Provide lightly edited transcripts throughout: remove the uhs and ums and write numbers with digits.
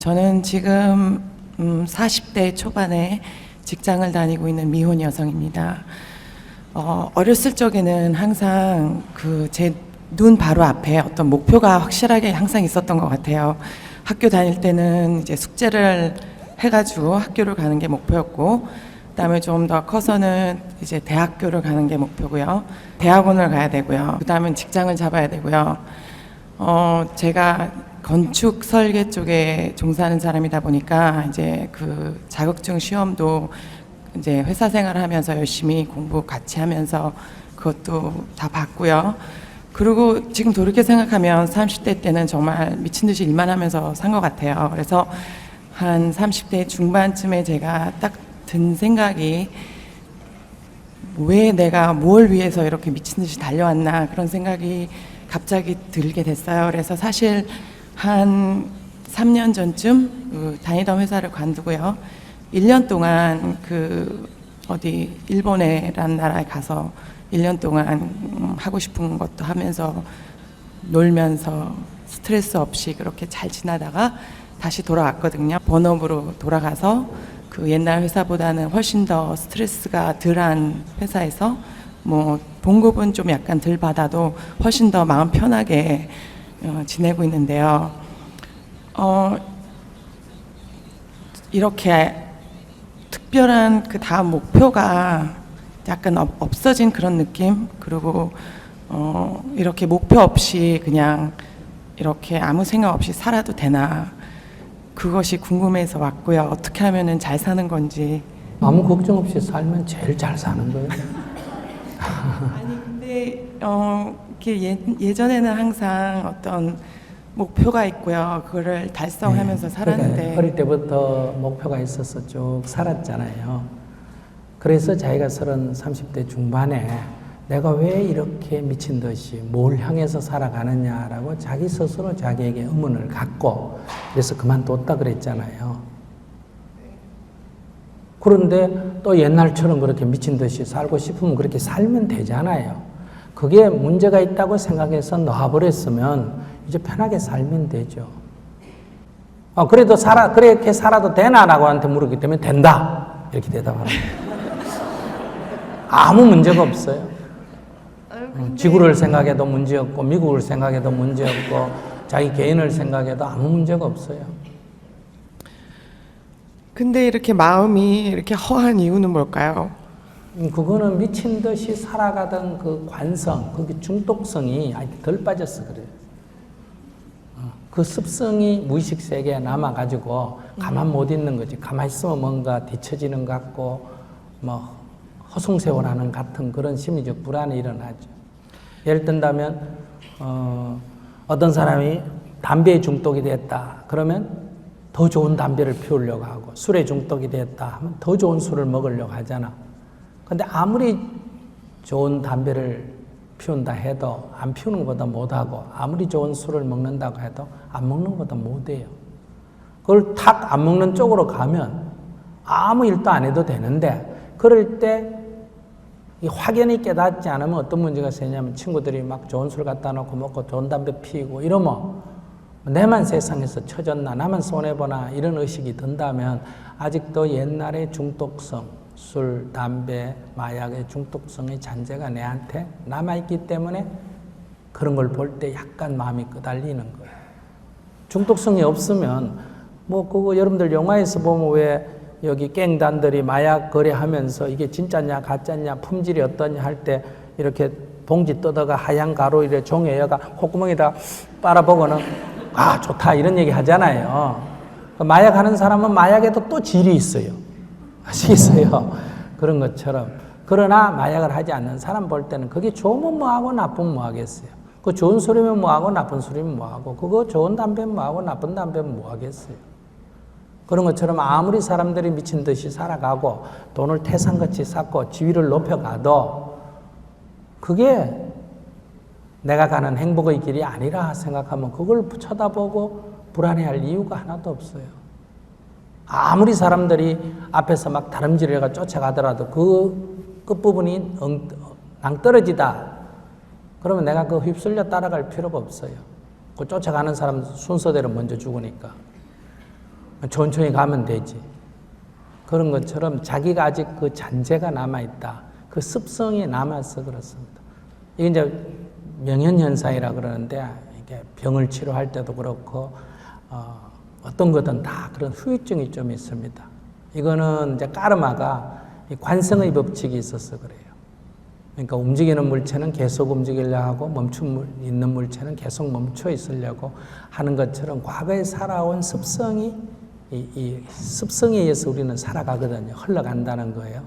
저는 지금 40대 초반에 직장을 다니고 있는 미혼 여성입니다. 어렸을 적에는 항상 제 눈 바로 앞에 어떤 목표가 확실하게 항상 있었던 것 같아요. 학교 다닐 때는 이제 숙제를 해가지고 학교를 가는 게 목표였고, 그다음에 좀 더 커서는 이제 대학교를 가는 게 목표고요. 대학원을 가야 되고요. 그다음엔 직장을 잡아야 되고요. 제가 건축 설계 쪽에 종사하는 사람이다 보니까 이제 그 자격증 시험도 이제 회사 생활을 하면서 열심히 공부 같이 하면서 그것도 다 봤고요. 그리고 지금 돌이켜 생각하면 30대 때는 정말 미친 듯이 일만 하면서 산 것 같아요. 그래서 한 30대 중반쯤에 제가 딱 든 생각이 왜 내가 뭘 위해서 이렇게 미친 듯이 달려왔나 그런 생각이 갑자기 들게 됐어요. 그래서 사실 한 3년 전쯤 다니던 회사를 관두고요. 1년 동안 일본이라는 나라에 가서 1년 동안 하고 싶은 것도 하면서 놀면서 스트레스 없이 그렇게 잘 지나다가 다시 돌아왔거든요. 본업으로 돌아가서 그 옛날 회사보다는 훨씬 더 스트레스가 덜한 회사에서 뭐 봉급은 좀 약간 덜 받아도 훨씬 더 마음 편하게 지내고 있는데요. 이렇게 특별한 그 다음 목표가 약간 없어진 그런 느낌. 그리고 이렇게 목표 없이 그냥 이렇게 아무 생각 없이 살아도 되나, 그것이 궁금해서 왔고요. 어떻게 하면은 잘 사는 건지. 아무 걱정 없이 살면 제일 잘 사는 거예요. 아니 근데 이렇게 예전에는 항상 어떤 목표가 있고요. 그거를 달성하면서 살았는데. 그러니까 어릴 때부터 목표가 있어서 쭉 살았잖아요. 그래서 자기가 30대 중반에 내가 왜 이렇게 미친 듯이 뭘 향해서 살아가느냐라고 자기 스스로 자기에게 의문을 갖고 그래서 그만뒀다 그랬잖아요. 그런데 또 옛날처럼 그렇게 미친 듯이 살고 싶으면 그렇게 살면 되잖아요. 그게 문제가 있다고 생각해서 놔버렸으면 이제 편하게 살면 되죠. 그래도 그렇게 살아도 되나라고 한테 물었기 때문에 된다. 이렇게 대답합니다. 아무 문제가 없어요. 지구를 생각해도 문제없고 미국을 생각해도 문제없고 자기 개인을 생각해도 아무 문제가 없어요. 근데 이렇게 마음이 이렇게 허한 이유는 뭘까요? 그거는 미친 듯이 살아가던 그 관성, 그 중독성이 아직 덜 빠졌어 그래요. 그 습성이 무의식 세계에 남아가지고 가만 못 있는 거지. 가만히 있으면 뭔가 뒤처지는 것 같고 뭐 허송세월하는 같은 그런 심리적 불안이 일어나죠. 예를 든다면 어떤 사람이 담배에 중독이 됐다 그러면 더 좋은 담배를 피우려고 하고, 술에 중독이 됐다 하면 더 좋은 술을 먹으려고 하잖아. 근데 아무리 좋은 담배를 피운다 해도 안 피우는 것보다 못하고, 아무리 좋은 술을 먹는다고 해도 안 먹는 것보다 못해요. 그걸 탁 안 먹는 쪽으로 가면 아무 일도 안 해도 되는데, 그럴 때 이 확연히 깨닫지 않으면 어떤 문제가 생기냐면 친구들이 막 좋은 술 갖다 놓고 먹고 좋은 담배 피우고 이러면 내만 세상에서 처졌나, 나만 손해보나 이런 의식이 든다면 아직도 옛날의 중독성, 술, 담배, 마약의 중독성의 잔재가 내한테 남아있기 때문에 그런 걸 볼 때 약간 마음이 끄달리는 거예요. 중독성이 없으면 그거 여러분들 영화에서 보면 왜 여기 갱단들이 마약 거래하면서 이게 진짜냐 가짜냐 품질이 어떠냐 할 때 이렇게 봉지 뜯어가 하얀 가루 이렇게 종이에 여가 콧구멍에다 빨아보고는 좋다 이런 얘기 하잖아요. 마약하는 사람은 마약에도 또 질이 있어요. 아시겠어요? 그런 것처럼. 그러나 마약을 하지 않는 사람 볼 때는 그게 좋으면 뭐하고 나쁘면 뭐하겠어요. 그 좋은 술이면 뭐하고 나쁜 술이면 뭐하고, 그거 좋은 담배면 뭐하고 나쁜 담배면 뭐하겠어요. 그런 것처럼 아무리 사람들이 미친 듯이 살아가고 돈을 태산같이 쌓고 지위를 높여가도 그게 내가 가는 행복의 길이 아니라 생각하면 그걸 쳐다보고 불안해할 이유가 하나도 없어요. 아무리 사람들이 앞에서 막 다름질해가 쫓아가더라도 그 끝부분이 낭떠러지다. 그러면 내가 그 휩쓸려 따라갈 필요가 없어요. 그 쫓아가는 사람 순서대로 먼저 죽으니까. 천천히 가면 되지. 그런 것처럼 자기가 아직 그 잔재가 남아있다. 그 습성이 남아서 그렇습니다. 이게 이제 명현현상이라 그러는데, 이게 병을 치료할 때도 그렇고, 어떤 거든 다 그런 후유증이 좀 있습니다. 이거는 이제 까르마가 관성의 법칙이 있어서 그래요. 그러니까 움직이는 물체는 계속 움직이려고 하고 있는 물체는 계속 멈춰 있으려고 하는 것처럼 과거에 살아온 습성이 이 습성에 의해서 우리는 살아가거든요. 흘러간다는 거예요.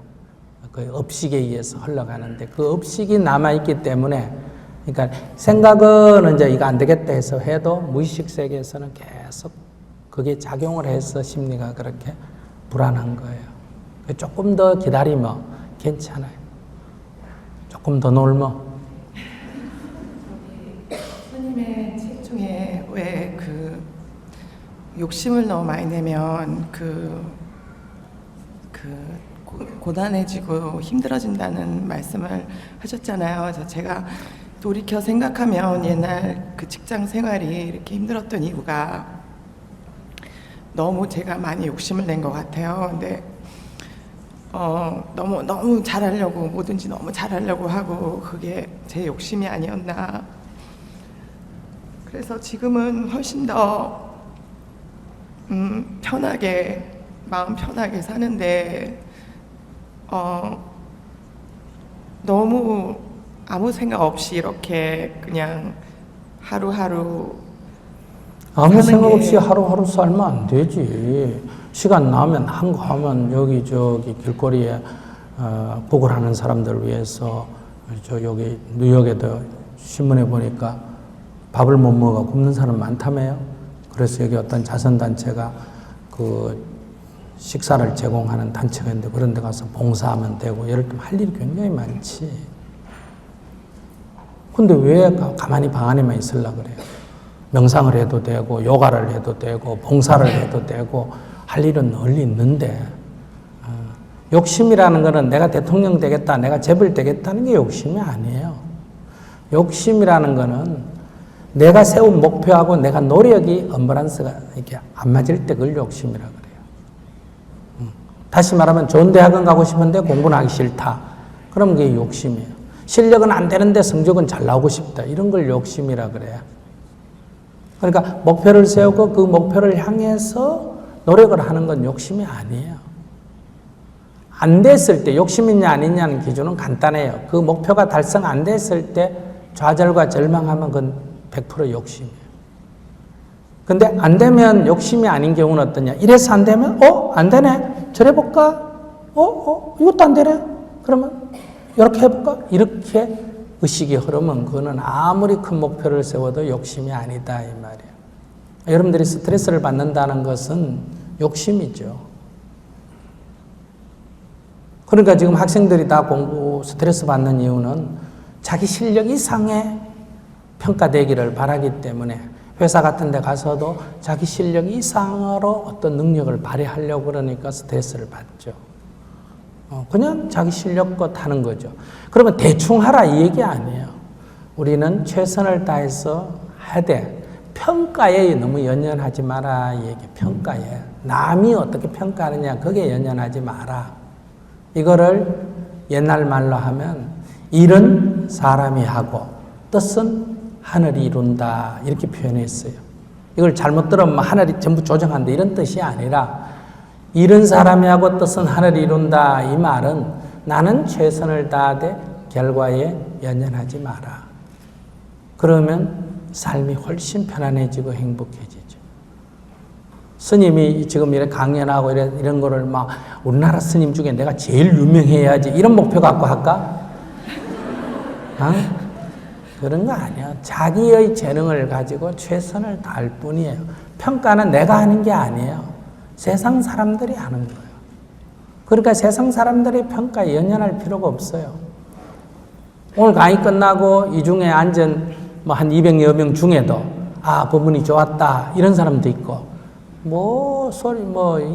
그 업식에 의해서 흘러가는데 그 업식이 남아있기 때문에 그러니까 생각은 이제 이거 안 되겠다 해서 해도 무의식 세계에서는 계속 그게 작용을 해서 심리가 그렇게 불안한 거예요. 조금 더 기다리면 괜찮아요. 조금 더 놀면. 스님의 책 중에 왜 그 욕심을 너무 많이 내면 고단해지고 힘들어진다는 말씀을 하셨잖아요. 그래서 제가 돌이켜 생각하면 옛날 그 직장 생활이 이렇게 힘들었던 이유가 너무 제가 많이 욕심을 낸 것 같아요. 근데 너무 잘하려고 뭐든지 너무 잘하려고 하고 그게 제 욕심이 아니었나. 그래서 지금은 훨씬 더 편하게 마음 편하게 사는데 너무 아무 생각 없이 이렇게 그냥 하루하루 아무 생각 없이 하루하루 살면 안 되지. 시간 나면 한 거 하면 여기 저기 길거리에 복을 하는 사람들을 위해서 여기 뉴욕에도 신문에 보니까 밥을 못 먹어 굶는 사람 많다며요. 그래서 여기 어떤 자선단체가 그 식사를 제공하는 단체가 있는데 그런 데 가서 봉사하면 되고 예를 들면 할 일이 굉장히 많지. 근데 왜 가만히 방 안에만 있으려고 그래요? 명상을 해도 되고 요가를 해도 되고 봉사를 해도 되고 할 일은 널리 있는데 욕심이라는 거는 내가 대통령 되겠다, 내가 재벌 되겠다는 게 욕심이 아니에요. 욕심이라는 거는 내가 세운 목표하고 내가 노력이 언밸런스가 이렇게 안 맞을 때 그걸 욕심이라 그래요. 다시 말하면 좋은 대학은 가고 싶은데 공부는 하기 싫다. 그럼 그게 욕심이에요. 실력은 안 되는데 성적은 잘 나오고 싶다. 이런 걸 욕심이라 그래요. 그러니까 목표를 세우고 그 목표를 향해서 노력을 하는 건 욕심이 아니에요. 안 됐을 때 욕심이냐 아니냐는 기준은 간단해요. 그 목표가 달성 안 됐을 때 좌절과 절망하면 그건 100% 욕심이에요. 근데 안 되면 욕심이 아닌 경우는 어떠냐? 이래서 안 되면 안 되네. 저래 볼까? 이것도 안 되네. 그러면 이렇게 해볼까? 이렇게 의식이 흐르면 그거는 아무리 큰 목표를 세워도 욕심이 아니다 이 말이에요. 여러분들이 스트레스를 받는다는 것은 욕심이죠. 그러니까 지금 학생들이 다 공부 스트레스 받는 이유는 자기 실력 이상의 평가되기를 바라기 때문에 회사 같은 데 가서도 자기 실력 이상으로 어떤 능력을 발휘하려고 그러니까 스트레스를 받죠. 그냥 자기 실력껏 하는 거죠. 그러면 대충 하라 이 얘기 아니에요. 우리는 최선을 다해서 하되 평가에 너무 연연하지 마라 이 얘기. 평가에 남이 어떻게 평가하느냐 거기에 연연하지 마라. 이거를 옛날 말로 하면 일은 사람이 하고 뜻은 하늘이 이룬다 이렇게 표현했어요. 이걸 잘못 들으면 하늘이 전부 조정한다 이런 뜻이 아니라 일은 사람이 하고 뜻은 하늘이 이룬다 이 말은 나는 최선을 다하되 결과에 연연하지 마라. 그러면 삶이 훨씬 편안해지고 행복해지죠. 스님이 지금 이렇게 강연하고 이런 거를 막 우리나라 스님 중에 내가 제일 유명해야지 이런 목표 갖고 할까? 그런 거 아니야. 자기의 재능을 가지고 최선을 다할 뿐이에요. 평가는 내가 하는 게 아니에요. 세상 사람들이 하는 거예요. 그러니까 세상 사람들이 평가에 연연할 필요가 없어요. 오늘 강의 끝나고 이 중에 앉은 한 200여 명 중에도 법문이 좋았다 이런 사람도 있고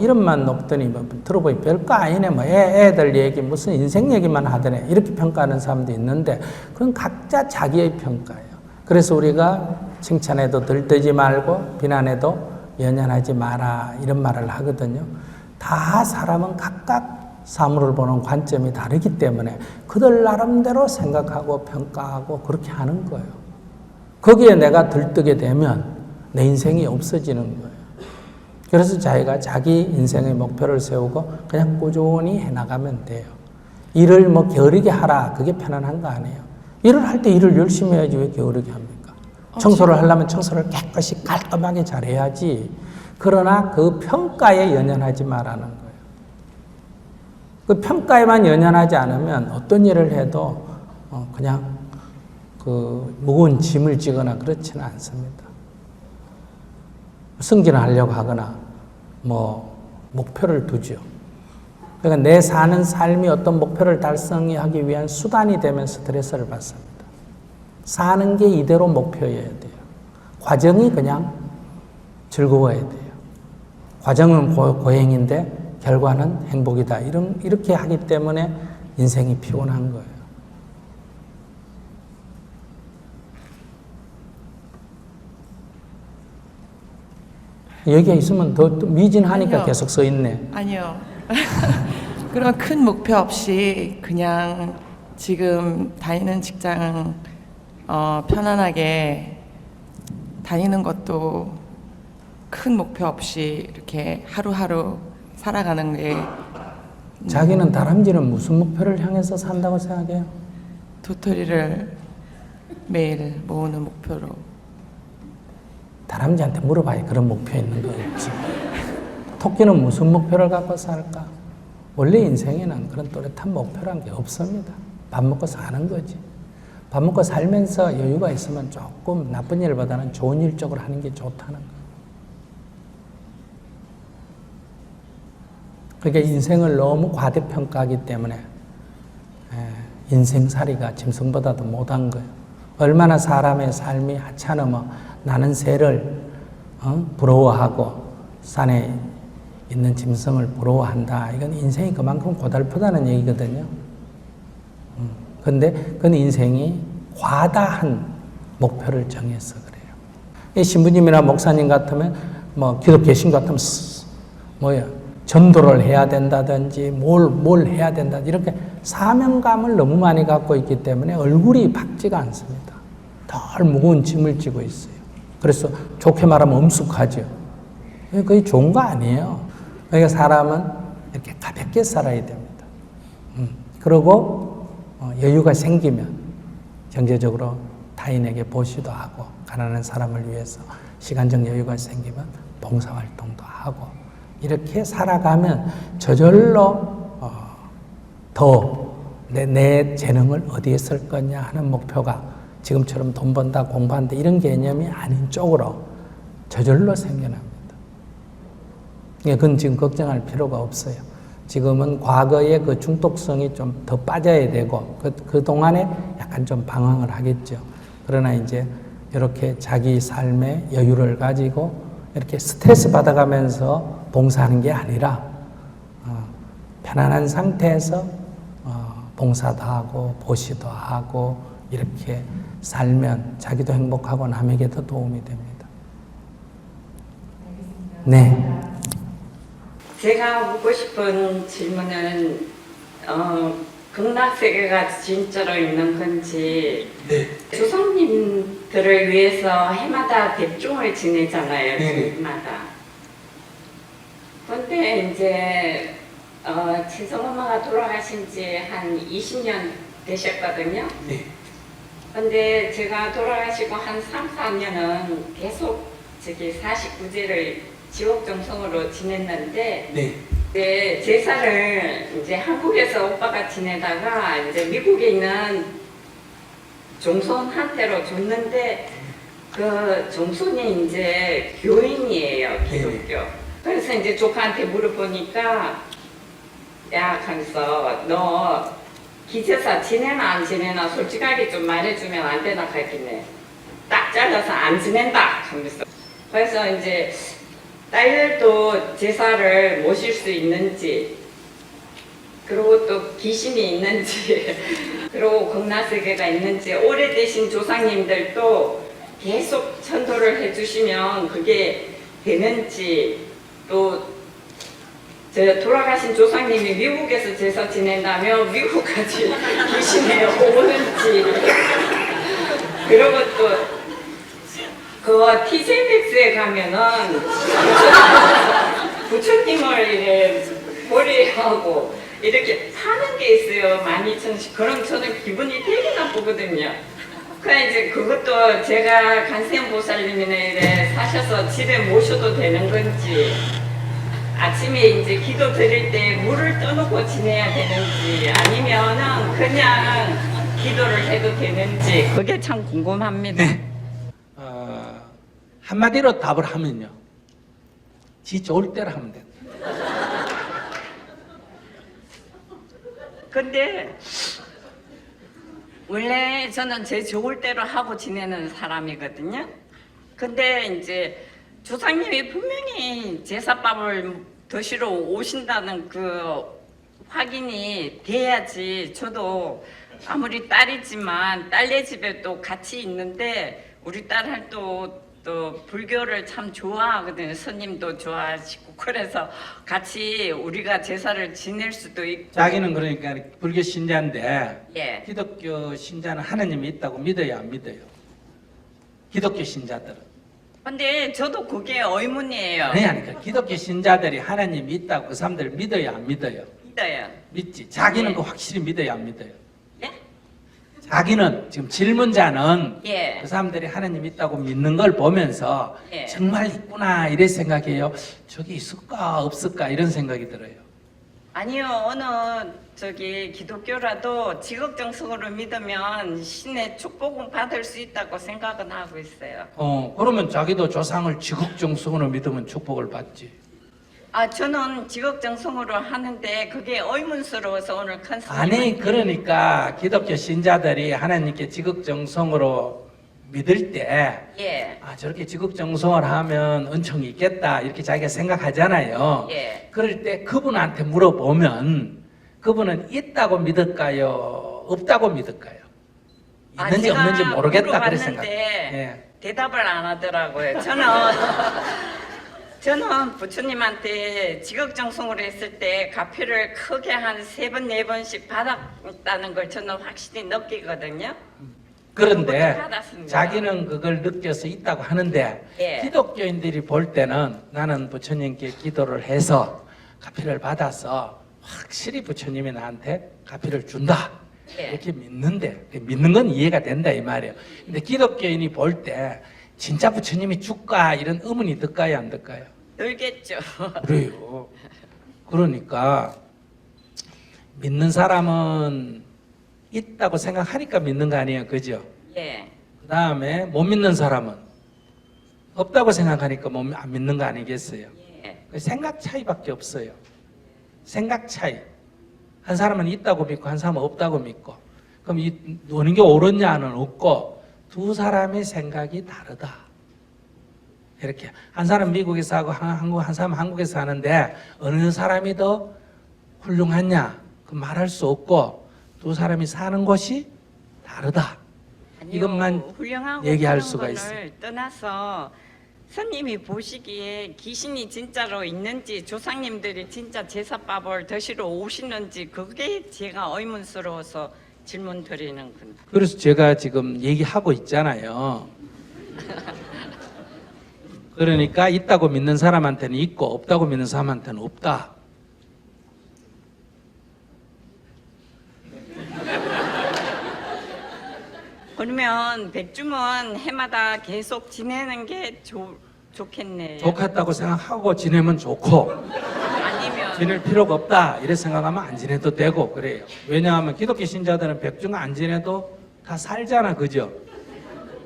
이름만 높더니 들어보니 별거 아니네 애들 얘기 무슨 인생 얘기만 하더네 이렇게 평가하는 사람도 있는데 그건 각자 자기의 평가예요. 그래서 우리가 칭찬해도 들뜨지 말고 비난해도 연연하지 마라 이런 말을 하거든요. 다 사람은 각각 사물을 보는 관점이 다르기 때문에 그들 나름대로 생각하고 평가하고 그렇게 하는 거예요. 거기에 내가 들뜨게 되면 내 인생이 없어지는 거예요. 그래서 자기가 자기 인생의 목표를 세우고 그냥 꾸준히 해나가면 돼요. 일을 뭐 게으르게 하라, 그게 편안한 거 아니에요. 일을 할 때 일을 열심히 해야지 왜 게으르게 합니까? 청소를 하려면 청소를 깨끗이 깔끔하게 잘해야지. 그러나 그 평가에 연연하지 말라는 거예요. 그 평가에만 연연하지 않으면 어떤 일을 해도 그냥 그 무거운 짐을 지거나 그렇지는 않습니다. 승진하려고 하거나 뭐 목표를 두죠. 그러니까 내 사는 삶이 어떤 목표를 달성하기 위한 수단이 되면 스트레스를 받습니다. 사는 게 이대로 목표여야 돼요. 과정이 그냥 즐거워야 돼요. 과정은 고행인데 결과는 행복이다. 이렇게 하기 때문에 인생이 피곤한 거예요. 여기에 있으면 더 미진하니까 아니요. 계속 서 있네. 아니요. 그런 큰 목표 없이 그냥 지금 다니는 직장 편안하게 다니는 것도 큰 목표 없이 이렇게 하루하루 살아가는 게 자기는 다람쥐는 무슨 목표를 향해서 산다고 생각해요? 도토리를 매일 모으는 목표로. 다람쥐한테 물어봐야 그런 목표 있는 거 없지. 토끼는 무슨 목표를 갖고 살까? 원래 인생에는 그런 또렷한 목표란 게 없습니다. 밥 먹고 사는 거지. 밥 먹고 살면서 여유가 있으면 조금 나쁜 일보다는 좋은 일 쪽으로 하는 게 좋다는 거예요. 그러니까 인생을 너무 과대평가하기 때문에 인생살이가 짐승보다도 못한 거예요. 얼마나 사람의 삶이 하찮으면 나는 새를 부러워하고 산에 있는 짐승을 부러워한다. 이건 인생이 그만큼 고달프다는 얘기거든요. 근데 그건 인생이 과다한 목표를 정해서 그래요. 이 신부님이나 목사님 같으면 뭐 기독 개신 같으면 전도를 해야 된다든지 뭘 해야 된다든지 이렇게 사명감을 너무 많이 갖고 있기 때문에 얼굴이 밝지가 않습니다. 덜 무거운 짐을 지고 있어요. 그래서 좋게 말하면 엄숙하죠. 그게 좋은 거 아니에요. 그러니까 사람은 이렇게 가볍게 살아야 됩니다. 그리고 여유가 생기면 경제적으로 타인에게 보시도 하고 가난한 사람을 위해서 시간적 여유가 생기면 봉사활동도 하고 이렇게 살아가면 저절로 더 내 재능을 어디에 쓸 거냐 하는 목표가 지금처럼 돈 번다 공부한다 이런 개념이 아닌 쪽으로 저절로 생겨납니다. 그건 지금 걱정할 필요가 없어요. 지금은 과거의 그 중독성이 좀 더 빠져야 되고 그 동안에 약간 좀 방황을 하겠죠. 그러나 이제 이렇게 자기 삶의 여유를 가지고 이렇게 스트레스 받아가면서 봉사하는 게 아니라 편안한 상태에서 봉사도 하고 보시도 하고 이렇게 살면 자기도 행복하고 남에게도 도움이 됩니다. 네. 제가 묻고 싶은 질문은 극락세계가 진짜로 있는 건지 네. 조상님들을 위해서 해마다 백종을 지내잖아요. 해마다. 근데 이제 친정엄마가 돌아가신 지 한 20년 되셨거든요. 네. 근데 제가 돌아가시고 한 3, 4년은 계속 저기 49제를 지옥정성으로 지냈는데 네. 제사를 이제 한국에서 오빠가 지내다가 이제 미국에 있는 종손한테로 줬는데 그 종손이 이제 교인이에요, 기독교. 그래서 이제 조카한테 물어보니까 야, 하면서 너 기제사 지내나 안 지내나 솔직하게 좀 말해주면 안 되나 하겠네. 딱 잘라서 안 지낸다 하면서. 그래서 이제 딸들도 제사를 모실 수 있는지, 그리고 또 귀신이 있는지, 그리고 극락세계가 있는지, 오래되신 조상님들도 계속 전도를 해주시면 그게 되는지, 또 저 돌아가신 조상님이 미국에서 제사 지낸다면 미국까지 귀신이 오는지, 그리고 또 그 TJ백스에 가면은 부처님을 이렇게 보리하고 이렇게 파는 게 있어요. 12,000원씩. 그럼 저는 기분이 되게 나쁘거든요. 그래 이제 그것도 제가 간세음보살님이나 이래 사셔서 집에 모셔도 되는 건지, 아침에 이제 기도 드릴 때 물을 떠놓고 지내야 되는지, 아니면은 그냥 기도를 해도 되는지, 그게 참 궁금합니다. 네. 한마디로 답을 하면요, 지 좋을 대로 하면 된다. 근데 원래 저는 제 좋을 대로 하고 지내는 사람이거든요. 근데 이제 조상님이 분명히 제사밥을 드시러 오신다는 그 확인이 돼야지, 저도 아무리 딸이지만 딸네 집에 또 같이 있는데, 우리 딸은 또 불교를 참 좋아하거든요. 스님도 좋아하시고. 그래서 같이 우리가 제사를 지낼 수도 있고. 자기는 그러니까 불교 신자인데, 예. 기독교 신자는 하나님이 있다고 믿어요, 안 믿어요? 기독교 신자들은. 근데 저도 그게 의문이에요. 아니, 기독교 신자들이 하나님이 있다고 그 사람들 믿어요, 안 믿어요? 믿어요. 믿지. 자기는 예. 그 확실히 믿어요, 안 믿어요? 예? 자기는, 지금 질문자는 예. 그 사람들이 하나님 있다고 믿는 걸 보면서 예. 정말 있구나 이래 생각해요. 저기 있을까 없을까 이런 생각이 들어요. 아니요, 어느 기독교라도 지극정성으로 믿으면 신의 축복은 받을 수 있다고 생각은 하고 있어요. 그러면 자기도 조상을 지극정성으로 믿으면 축복을 받지. 아, 저는 지극정성으로 하는데 그게 의문스러워서 오늘 컨셉. 아니, 그러니까 기독교 신자들이 하나님께 지극정성으로 믿을 때, 예. 저렇게 지극정성을 하면 은총이 있겠다 이렇게 자기가 생각하잖아요. 예. 그럴 때 그분한테 물어보면 그분은 있다고 믿을까요? 없다고 믿을까요? 있는지 제가 없는지 모르겠다 그래 물어봤는데 생각해요. 예. 대답을 안 하더라고요. 저는 부처님한테 지극정성으로 했을 때 가표를 크게 한 3번, 4번씩 받았다는 걸 저는 확실히 느끼거든요. 그런데 그것도 받았습니다. 자기는 그걸 느껴서 있다고 하는데, 예. 기독교인들이 볼 때는 나는 부처님께 기도를 해서 가피를 받아서 확실히 부처님이 나한테 가피를 준다 예. 이렇게 믿는데, 믿는 건 이해가 된다 이 말이에요. 근데 기독교인이 볼 때 진짜 부처님이 줄까 이런 의문이 들까요, 안 들까요? 늘겠죠. 그래요. 그러니까 믿는 사람은 있다고 생각하니까 믿는 거 아니에요, 그죠? 예. 그 다음에 못 믿는 사람은 없다고 생각하니까 안 믿는 거 아니겠어요? 예. 그 생각 차이밖에 없어요. 생각 차이. 한 사람은 있다고 믿고 한 사람은 없다고 믿고. 그럼 어느 게 옳으냐는 없고 두 사람의 생각이 다르다. 이렇게 한 사람 미국에서 하고 한 사람 한국에서 하는데 어느 사람이 더 훌륭하냐 그 말할 수 없고 두 사람이 사는 곳이 다르다. 아니요, 이것만 훌륭하고 얘기할 그런 수가 거를 있어요. 떠나서 스님이 보시기에 귀신이 진짜로 있는지, 조상님들이 진짜 제사밥을 드시러 오시는지, 그게 제가 의문스러워서 질문 드리는 겁니다. 그래서 제가 지금 얘기하고 있잖아요. 그러니까 있다고 믿는 사람한테는 있고 없다고 믿는 사람한테는 없다. 그러면 백중은 해마다 계속 지내는 게 좋겠네요. 좋겠다고 생각하고 지내면 좋고 아니면 지낼 필요가 없다 이래 생각하면 안 지내도 되고 그래요. 왜냐하면 기독교 신자들은 백중 안 지내도 다 살잖아, 그죠?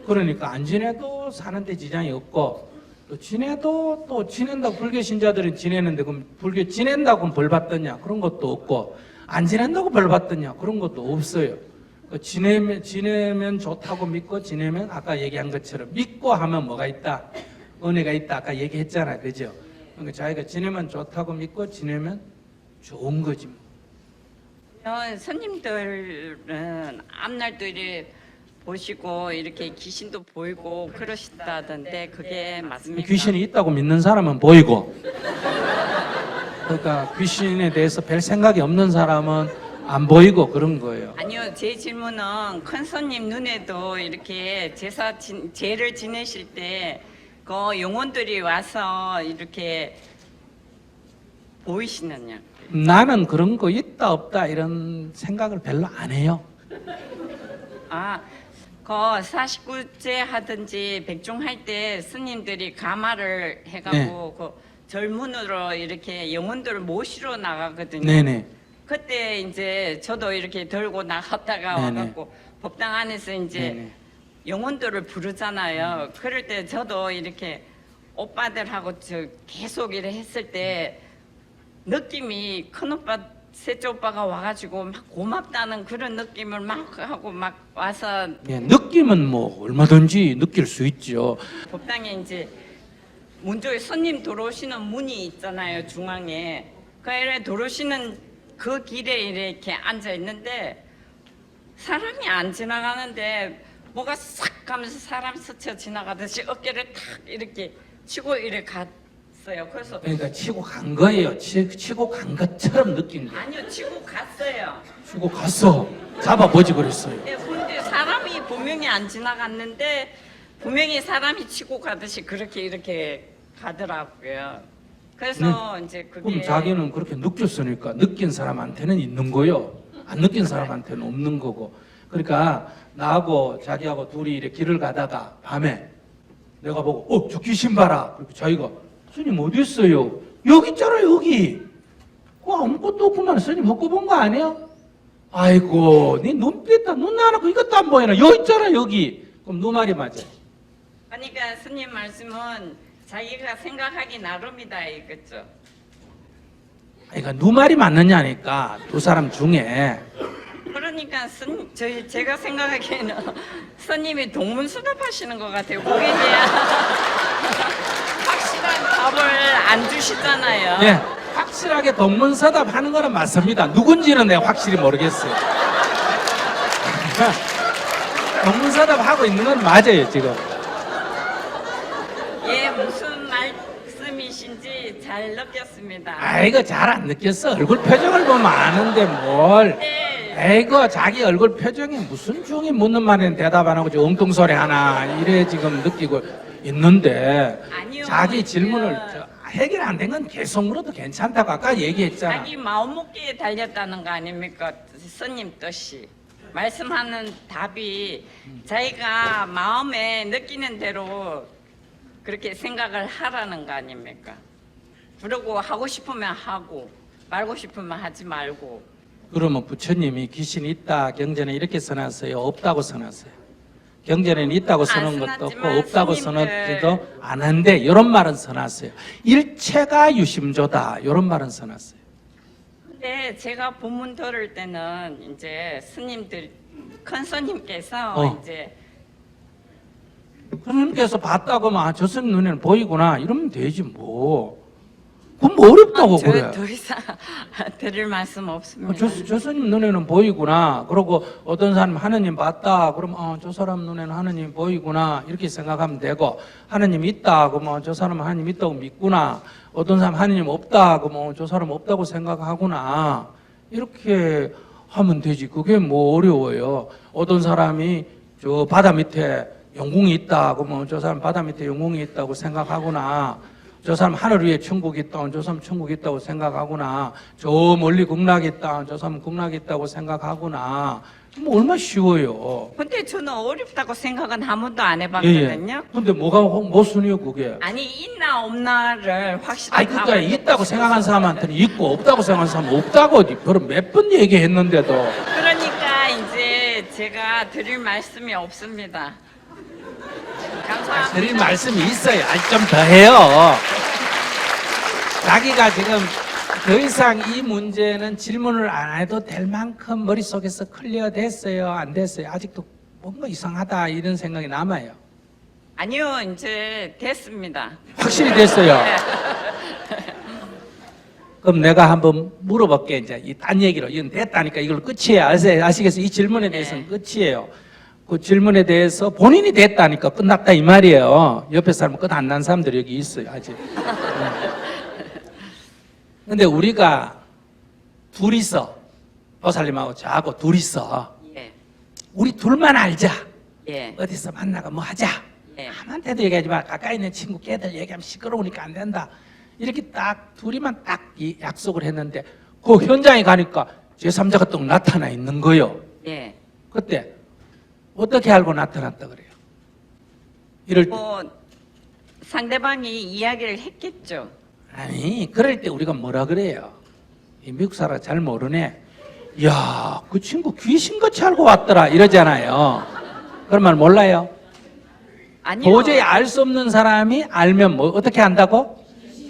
그러니까 안 지내도 사는데 지장이 없고 또 지내도 또 지낸다고 불교 신자들은 지내는데 그럼 불교 지낸다고 벌 받더냐 그런 것도 없고 안 지낸다고 벌 받더냐 그런 것도 없어요. 지내면 좋다고 믿고 지내면 아까 얘기한 것처럼 믿고 하면 뭐가 있다? 은혜가 있다. 아까 얘기했잖아, 그죠? 그러니까 자기가 지내면 좋다고 믿고 지내면 좋은 거지 뭐. 스님들은 앞날도 이래 보시고 이렇게 귀신도 보이고 그러신다던데 그게 맞습니까? 귀신이 있다고 믿는 사람은 보이고, 그러니까 귀신에 대해서 별 생각이 없는 사람은 안 보이고 그런 거예요. 아니요, 제 질문은 큰 손님 눈에도 이렇게 제를 지내실 때 그 영혼들이 와서 이렇게 보이시느냐? 나는 그런 거 있다 없다 이런 생각을 별로 안 해요. 아, 그 49제 하든지 백중할 때 스님들이 가마를 해가지고 그 절문으로 이렇게 영혼들을 모시러 나가거든요. 네네. 그때 이제 저도 이렇게 들고 나갔다가 네네. 와갖고 법당 안에서 이제 네네. 영혼들을 부르잖아요. 그럴 때 저도 이렇게 오빠들하고 저 계속 이래 했을 때 느낌이 큰 오빠, 셋째 오빠가 와가지고 막 고맙다는 그런 느낌을 막 하고 막 와서 예, 느낌은 뭐 얼마든지 느낄 수 있죠. 법당에 이제 문 쪽에 손님 들어오시는 문이 있잖아요, 중앙에. 그 이래 들어오시는 그 길에 이렇게 앉아 있는데 사람이 안 지나가는데 뭐가 싹 가면서 사람이 스쳐 지나가듯이 어깨를 탁 이렇게 치고 이렇게 갔어요. 그래서 그러니까 치고 간 거예요. 치고 간 것처럼 느낀 거예요. 아니요, 치고 갔어요. 치고 갔어. 잡아보지 그랬어요. 근데 사람이 분명히 안 지나갔는데 분명히 사람이 치고 가듯이 그렇게 이렇게 가더라고요. 그래서 이제 그게 그럼 자기는 그렇게 느꼈으니까 느낀 사람한테는 있는 거요. 안 느낀 사람한테는 없는 거고. 그러니까 나하고 자기하고 둘이 이렇게 길을 가다가 밤에 내가 보고 저 귀신 봐라. 그리고 자기가 스님 어디 있어요? 여기 있잖아 여기. 아무것도 없구만. 스님 헛거 본 거 아니야? 아이고 네 눈빛 눈 하나 이것도 안 보이나? 여기 있잖아 여기. 그럼 너 말이 맞아. 그러니까 스님 말씀은 자기가 생각하기 나름이다 이거죠. 그러니까 누 말이 맞느냐니까 두 사람 중에 그러니까 제가 생각하기에는 스님이 동문수답하시는 것 같아요. 거기에 대한 확실한 답을 안 주시잖아요. 네, 확실하게 동문서답 하는 거는 맞습니다. 누군지는 내가 확실히 모르겠어요. 동문서답 하고 있는 건 맞아요 지금. 예, 무슨 말씀이신지 잘 느꼈습니다. 아이고 잘 안 느꼈어. 얼굴 표정을 보면 아는데 뭘. 네. 아이고 자기 얼굴 표정에 무슨 중이 묻는 말에는 대답 안 하고 저 엉뚱소리 하나 이래 지금 느끼고 있는데 아니요, 자기 질문을 해결 안 된 건 계속 물어도 괜찮다고 아까 얘기했잖아. 자기 마음먹기에 달렸다는 거 아닙니까? 스님 뜻이. 말씀하는 답이 자기가 마음에 느끼는 대로 그렇게 생각을 하라는 거 아닙니까? 그러고 하고 싶으면 하고 말고 싶으면 하지 말고. 그러면 부처님이 귀신이 있다 경전에 이렇게 써놨어요? 없다고 써놨어요? 경전에는 있다고 써놓은 것도 없고 써놨지만 없다고 스님들- 써놓지도 않은데 이런 말은 써놨어요. 일체가 유심조다 이런 말은 써놨어요. 근데 제가 본문 들을 때는 이제 스님들 큰 스님께서 이제 그님께서 봤다고 하면 저 스님 눈에는 보이구나 이러면 되지 뭐. 그건 뭐 어렵다고 그래. 더 이상 드릴 말씀 없습니다. 저 스님 눈에는 보이구나. 그러고 어떤 사람 하느님 봤다. 그러면 저 사람 눈에는 하느님 보이구나. 이렇게 생각하면 되고 하느님 있다. 그러면 저 사람은 하느님 있다고 믿구나. 어떤 사람 하느님 없다. 그러면 저 사람 없다고 생각하구나. 이렇게 하면 되지. 그게 뭐 어려워요. 어떤 사람이 저 바다 밑에 영궁이 있다. 그러면 저 사람 바다 밑에 영궁이 있다고 생각하구나. 저 사람 하늘 위에 천국이 있다. 저 사람 천국이 있다고 생각하구나. 저 멀리 극락이 있다. 저 사람 극락이 있다고 생각하구나. 뭐 얼마나 쉬워요. 근데 저는 어렵다고 생각은 한 번도 안 해봤거든요. 근데 뭐가 모순이요 그게? 아니 있나 없나를 확실하게 아니 그러니까 있다고 생각한 사람한테는 있고 없다고 생각한 사람은 없다고 그럼 몇 번 얘기했는데도 그러니까 이제 제가 드릴 말씀이 없습니다. 감사합니다. 드릴 말씀이 있어요. 좀 더 해요. 자기가 지금 더 이상 이 문제는 질문을 안 해도 될 만큼 머릿속에서 클리어 됐어요? 안 됐어요? 아직도 뭔가 이상하다 이런 생각이 남아요. 아니요, 이제 됐습니다. 확실히 됐어요. 네. 그럼 내가 한번 물어볼게. 이제 이 딴 얘기로 이건 됐다니까 이걸로 끝이에요. 아시겠어요? 이 질문에 대해서는 끝이에요. 그 질문에 대해서 본인이 됐다니까 끝났다 이 말이에요. 옆에 사람은 끝 안 난 사람들이 여기 있어요 아직. 근데 우리가 둘이서 보살님하고 저하고 둘이서 예. 우리 둘만 알자. 예. 어디서 만나가 뭐 하자. 예. 아무한테도 얘기하지 마. 가까이 있는 친구 걔들 얘기하면 시끄러우니까 안 된다. 이렇게 딱 둘이만 딱 이 약속을 했는데 그 현장에 가니까 제3자가 또 나타나 있는 거요. 예. 그때 어떻게 알고 나타났다 그래요? 이럴 때 뭐 상대방이 이야기를 했겠죠. 아니 그럴 때 우리가 뭐라 그래요? 이 미국 사람 잘 모르네. 야, 그 친구 귀신같이 알고 왔더라 이러잖아요. 그런 말 몰라요? 아니요. 도저히 알 수 없는 사람이 알면 뭐 어떻게 한다고?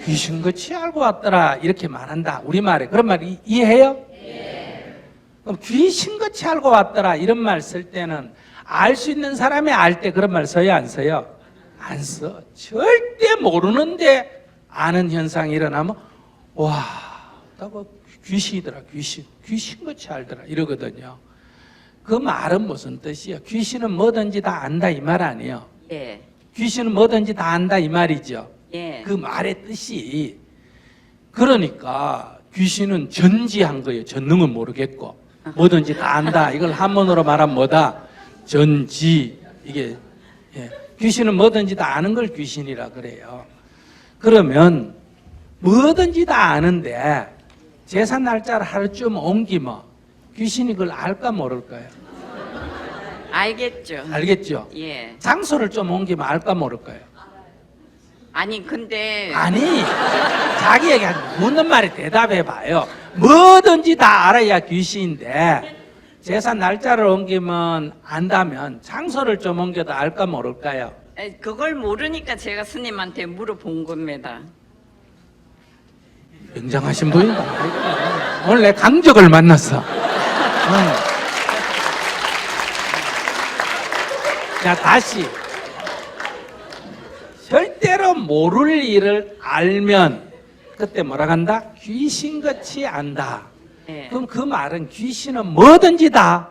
귀신같이 알고 왔더라 이렇게 말한다. 우리말에 그런 말 이해해요? 그럼 귀신같이 알고 왔더라 이런 말 쓸 때는 알 수 있는 사람이 알 때 그런 말 써요 안 써요? 안 써. 절대 모르는데 아는 현상이 일어나면 와, 나가 귀신이더라 귀신같이 알더라 이러거든요. 그 말은 무슨 뜻이에요? 귀신은 뭐든지 다 안다 이 말 아니에요? 예. 귀신은 뭐든지 다 안다 이 말이죠. 예. 그 말의 뜻이 그러니까 귀신은 전지한 거예요. 전능은 모르겠고 뭐든지 다 안다. 이걸 한문으로 말하면 뭐다? 전지. 이게 예. 귀신은 뭐든지 다 아는 걸 귀신이라 그래요. 그러면 뭐든지 다 아는데 제사 날짜를 하루쯤 옮기면 귀신이 그걸 알까 모를까요? 알겠죠. 알겠죠? 예. 장소를 좀 옮기면 알까 모를까요? 아니 근데 아니 자기 얘기 묻는 말에 대답해 봐요. 뭐든지 다 알아야 귀신인데 제사 날짜를 옮기면 안다면 장소를 좀 옮겨도 알까 모를까요? 그걸 모르니까 제가 스님한테 물어본 겁니다. 굉장하신 분이다. 오늘 내 강적을 만났어. 자 다시 절대로 모를 일을 알면 그때 뭐라 한다? 귀신같이 안다. 예. 그럼 그 말은 귀신은 뭐든지 다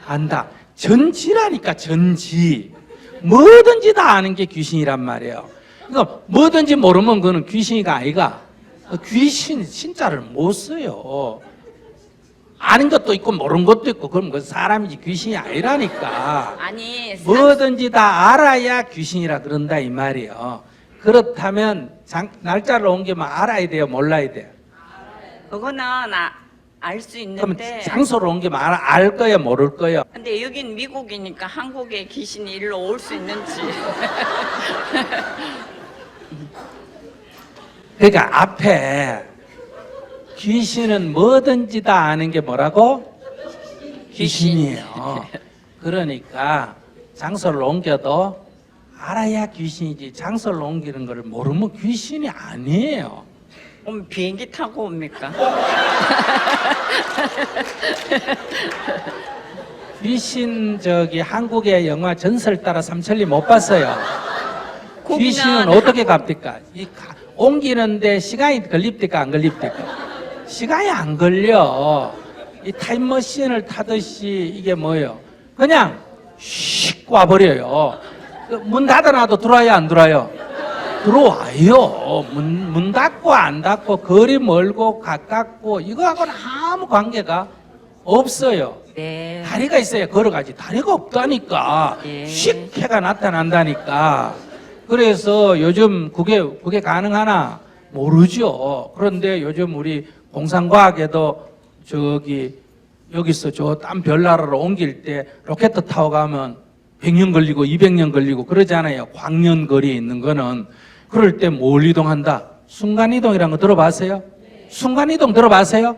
안다. 전지라니까 전지. 뭐든지 다 아는 게 귀신이란 말이에요. 그러니까 뭐든지 모르면 그거는 귀신이가 아니가. 귀신 진짜를 못 써요. 아는 것도 있고 모르는 것도 있고 그럼 그 사람이지 귀신이 아니라니까. 아니 뭐든지 다 알아야 귀신이라 그런다 이 말이에요. 그렇다면 날짜를 옮기면 알아야 돼요 몰라야 돼요? 그거는 알 수 그럼 있는데 장소를 옮기면 알 거예요 모를 거예요? 근데 여긴 미국이니까 한국에 귀신이 일로 올 수 있는지 그러니까 앞에 귀신은 뭐든지 다 아는 게 뭐라고? 귀신이에요. 그러니까 장소를 옮겨도 알아야 귀신이지 장소를 옮기는 걸 모르면 귀신이 아니에요. 그럼 비행기 타고 옵니까? 귀신 한국의 영화 전설 따라 삼천리 못 봤어요. 거기는- 귀신은 어떻게 갑니까? 옮기는데 시간이 걸립니까 안 걸립니까? 시간이 안 걸려. 이 타임머신을 타듯이 이게 뭐예요? 그냥 슉 와버려요. 문 닫아놔도 들어와요 안 들어와요? 들어와요. 문 닫고 안 닫고 거리 멀고 가깝고 이거하고는 아무 관계가 없어요. 네. 다리가 있어야 걸어가지 다리가 없다니까. 예. 씩 해가 나타난다니까. 그래서 요즘 그게 가능하나 모르죠. 그런데 요즘 우리 공상과학에도 여기서 저 딴 별나라로 옮길 때 로켓 타고 가면 100년 걸리고 200년 걸리고 그러잖아요. 광년 거리에 있는 거는. 그럴 때 뭘 이동한다? 순간이동이라는 거 들어봤어요? 순간이동 들어봤어요?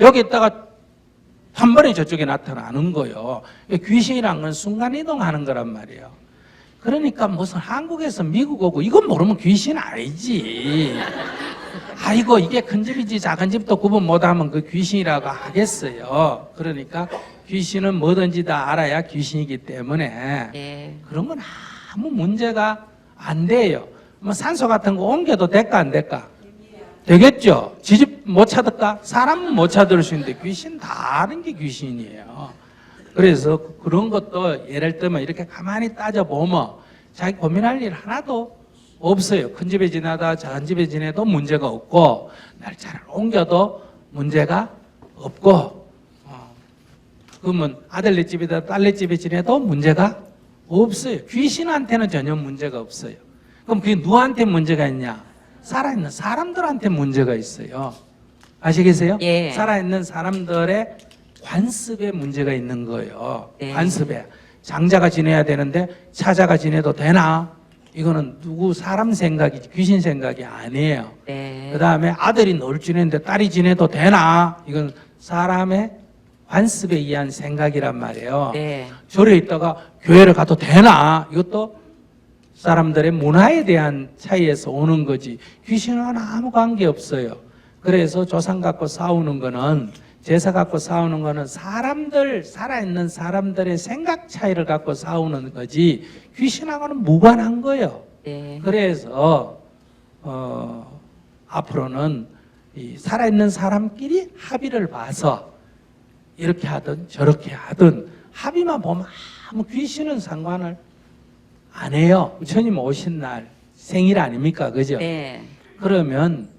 여기 있다가 한 번에 저쪽에 나타나는 거예요. 귀신이란 건 순간이동하는 거란 말이에요. 그러니까 무슨 한국에서 미국 오고 이건 모르면 귀신 아니지. 아이고 이게 큰 집이지 작은 집도 구분 못하면 그 귀신이라고 하겠어요. 그러니까 귀신은 뭐든지 다 알아야 귀신이기 때문에 예. 그런 건 아무 문제가 안 돼요. 뭐 산소 같은 거 옮겨도 될까 안 될까? 되겠죠. 지집 못 찾을까? 사람은 못 찾을 수 있는데 귀신 다 아는 게 귀신이에요. 그래서 그런 것도 예를 들면 이렇게 가만히 따져보면 자기 고민할 일 하나도 없어요. 큰 집에 지나다 작은 집에 지내도 문제가 없고 날짜를 옮겨도 문제가 없고 그러면 아들네 집이다 딸네 집에 지내도 문제가 없어요. 귀신한테는 전혀 문제가 없어요. 그럼 그게 누구한테 문제가 있냐? 살아있는 사람들한테 문제가 있어요. 아시겠어요? 예. 살아있는 사람들의 관습에 문제가 있는 거예요. 네. 관습에. 장자가 지내야 되는데 차자가 지내도 되나? 이거는 누구 사람 생각이지 귀신 생각이 아니에요. 네. 그 다음에 아들이 널 지내는데 딸이 지내도 되나? 이건 사람의 관습에 의한 생각이란 말이에요. 네. 절에 있다가 교회를 가도 되나? 이것도 사람들의 문화에 대한 차이에서 오는 거지. 귀신은 아무 관계 없어요. 그래서 조상 갖고 싸우는 거는 제사 갖고 싸우는 거는 사람들 살아있는 사람들의 생각 차이를 갖고 싸우는 거지 귀신하고는 무관한 거예요. 네. 그래서 앞으로는 이 살아있는 사람끼리 합의를 봐서 이렇게 하든 저렇게 하든 합의만 보면 아무 귀신은 상관을 안 해요. 부처님 오신 날 생일 아닙니까? 그죠? 네. 그러면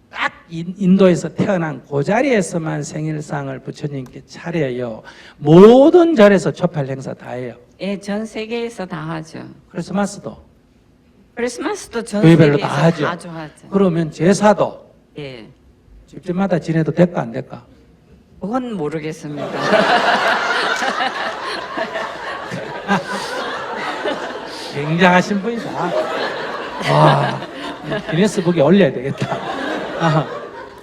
딱 인도에서 태어난 그 자리에서만 생일상을 부처님께 차려요. 모든 절에서 초팔 행사 다 해요. 예, 전 세계에서 다 하죠. 크리스마스도. 크리스마스도 전 교회별로 세계에서 다 하죠. 다 좋아하죠. 그러면 제사도 예. 집집마다 지내도 될까 안 될까? 그건 모르겠습니다. 굉장하신 분이다. 와, 기네스북에 올려야 되겠다.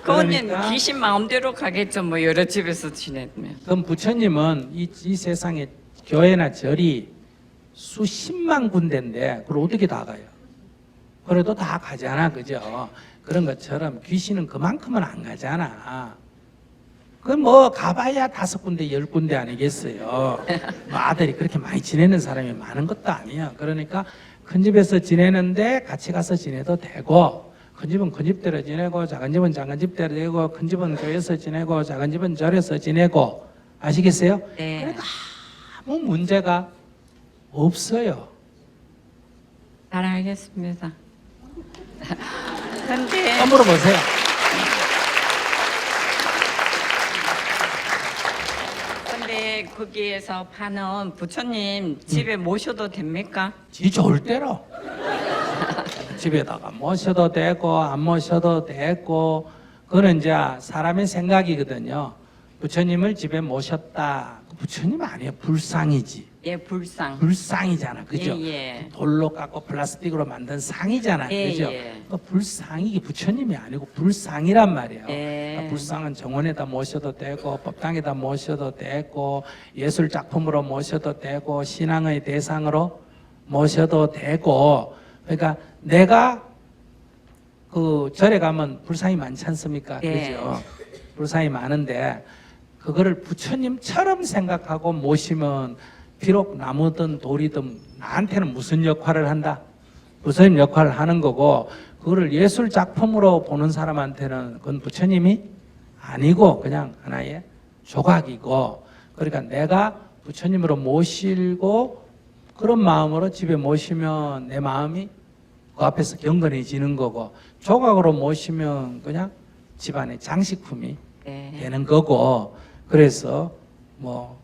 그건 그러니까 귀신 마음대로 가겠죠. 뭐 여러 집에서 지내면. 그럼 부처님은 이 세상에 교회나 절이 수십만 군데인데 그걸 어떻게 다 가요? 그래도 다 가잖아, 그죠? 그런 것처럼 귀신은 그만큼은 안 가잖아. 그건 뭐 가봐야 5군데, 10군데 아니겠어요. 뭐 아들이 그렇게 많이 지내는 사람이 많은 것도 아니에요. 그러니까 큰 집에서 지내는데 같이 가서 지내도 되고, 큰 집은 큰 집대로 지내고, 작은 집은 작은 집대로 지내고, 큰 집은 교회에서 지내고, 작은 집은 절에서 지내고, 아시겠어요? 네. 그러니까 아무 문제가 없어요. 잘 알겠습니다. 근데 또 물어보세요. 근데 거기에서 파는 부처님 집에 모셔도 됩니까? 지 좋을 대로 집에다가 모셔도 되고 안 모셔도 되고 그거는 이제 사람의 생각이거든요. 부처님을 집에 모셨다. 부처님 아니에요. 불상이지. 예, 불상. 불상이잖아. 그죠? 예, 예. 돌로 깎고 플라스틱으로 만든 상이잖아. 예, 그죠? 예. 그 불상이 부처님이 아니고 불상이란 말이에요. 예. 그러니까 불상은 정원에다 모셔도 되고 법당에다 모셔도 되고 예술 작품으로 모셔도 되고 신앙의 대상으로 모셔도 되고 그러니까 내가 그 절에 가면 불상이 많지 않습니까? 예. 그죠? 불상이 많은데 그거를 부처님처럼 생각하고 모시면 비록 나무든 돌이든 나한테는 무슨 역할을 한다? 부처님 역할을 하는 거고 그거를 예술 작품으로 보는 사람한테는 그건 부처님이 아니고 그냥 하나의 조각이고 그러니까 내가 부처님으로 모시고 그런 마음으로 집에 모시면 내 마음이 그 앞에서 경건해지는 거고 조각으로 모시면 그냥 집안의 장식품이 네. 되는 거고 그래서 뭐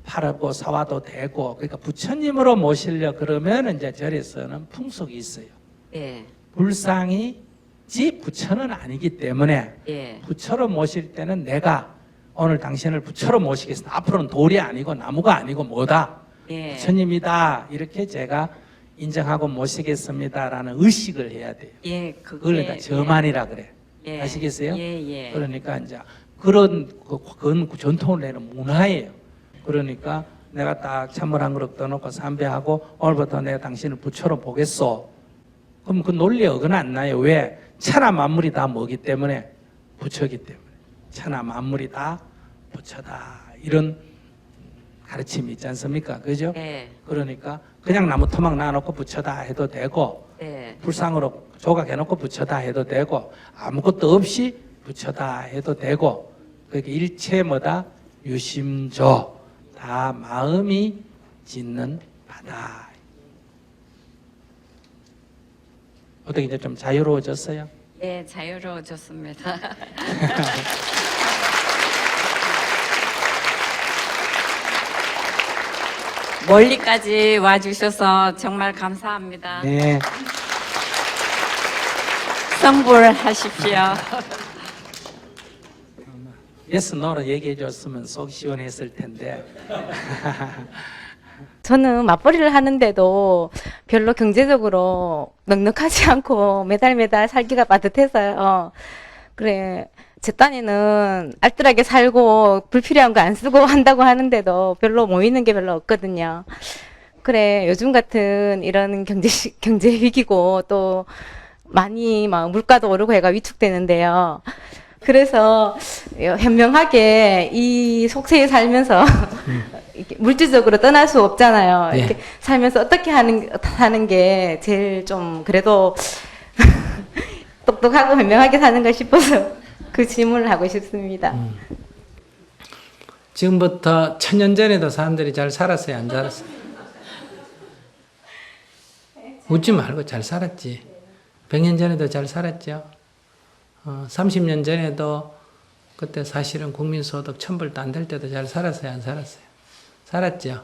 팔고 사와도 되고 그러니까 부처님으로 모시려 그러면 이제 절에서는 풍속이 있어요. 예. 불상이지 부처는 아니기 때문에 예. 부처로 모실 때는 내가 오늘 당신을 부처로 모시겠습니다. 앞으로는 돌이 아니고 나무가 아니고 뭐다? 예. 부처님이다. 이렇게 제가 인정하고 모시겠습니다라는 의식을 해야 돼요. 예. 그걸 그러니까 저만이라 그래. 예. 아시겠어요? 예, 예. 그러니까 이제 그건 전통을 내는 문화예요. 그러니까 내가 딱 찬물 한 그릇 떠놓고 삼배하고 오늘부터 내가 당신을 부처로 보겠소. 그럼 그 논리에 어긋나 안 나요. 왜? 천하 만물이 다 뭐기 때문에? 부처기 때문에. 천하 만물이 다 부처다. 이런 가르침이 있지 않습니까? 그죠? 예. 그러니까 그냥 나무 토막 놔놓고 부처다 해도 되고 예. 불상으로 조각해놓고 부처다 해도 되고 아무것도 없이 부처다 해도 되고 그렇게 일체 뭐다? 유심조 다 마음이 짓는 바다. 어떻게 이제 좀 자유로워졌어요? 예, 자유로워졌습니다. 멀리까지 와주셔서 정말 감사합니다. 네. 성불하십시오. 예스, 노로 얘기해 줬으면 속 시원했을 텐데. 저는 맞벌이를 하는데도 별로 경제적으로 넉넉하지 않고 매달 살기가 빠듯해서요. 그래, 제 딴에는 알뜰하게 살고 불필요한 거 안 쓰고 한다고 하는데도 별로 모이는 게 별로 없거든요. 그래, 요즘 같은 이런 경제 위기고 또 많이 막 물가도 오르고 해가 위축되는데요. 그래서 현명하게 이 속세에 살면서 이렇게 물질적으로 떠날 수 없잖아요. 네. 이렇게 살면서 어떻게 사는 게 제일 좀 그래도 똑똑하고 현명하게 사는가 싶어서 그 질문을 하고 싶습니다. 지금부터 1000년 전에도 사람들이 잘 살았어요, 안 살았어요? 웃지 말고 잘 살았지. 100년 전에도 잘 살았죠. 30년 전에도 그때 사실은 국민소득 1000불도 안 될 때도 잘 살았어요, 안 살았어요? 살았죠.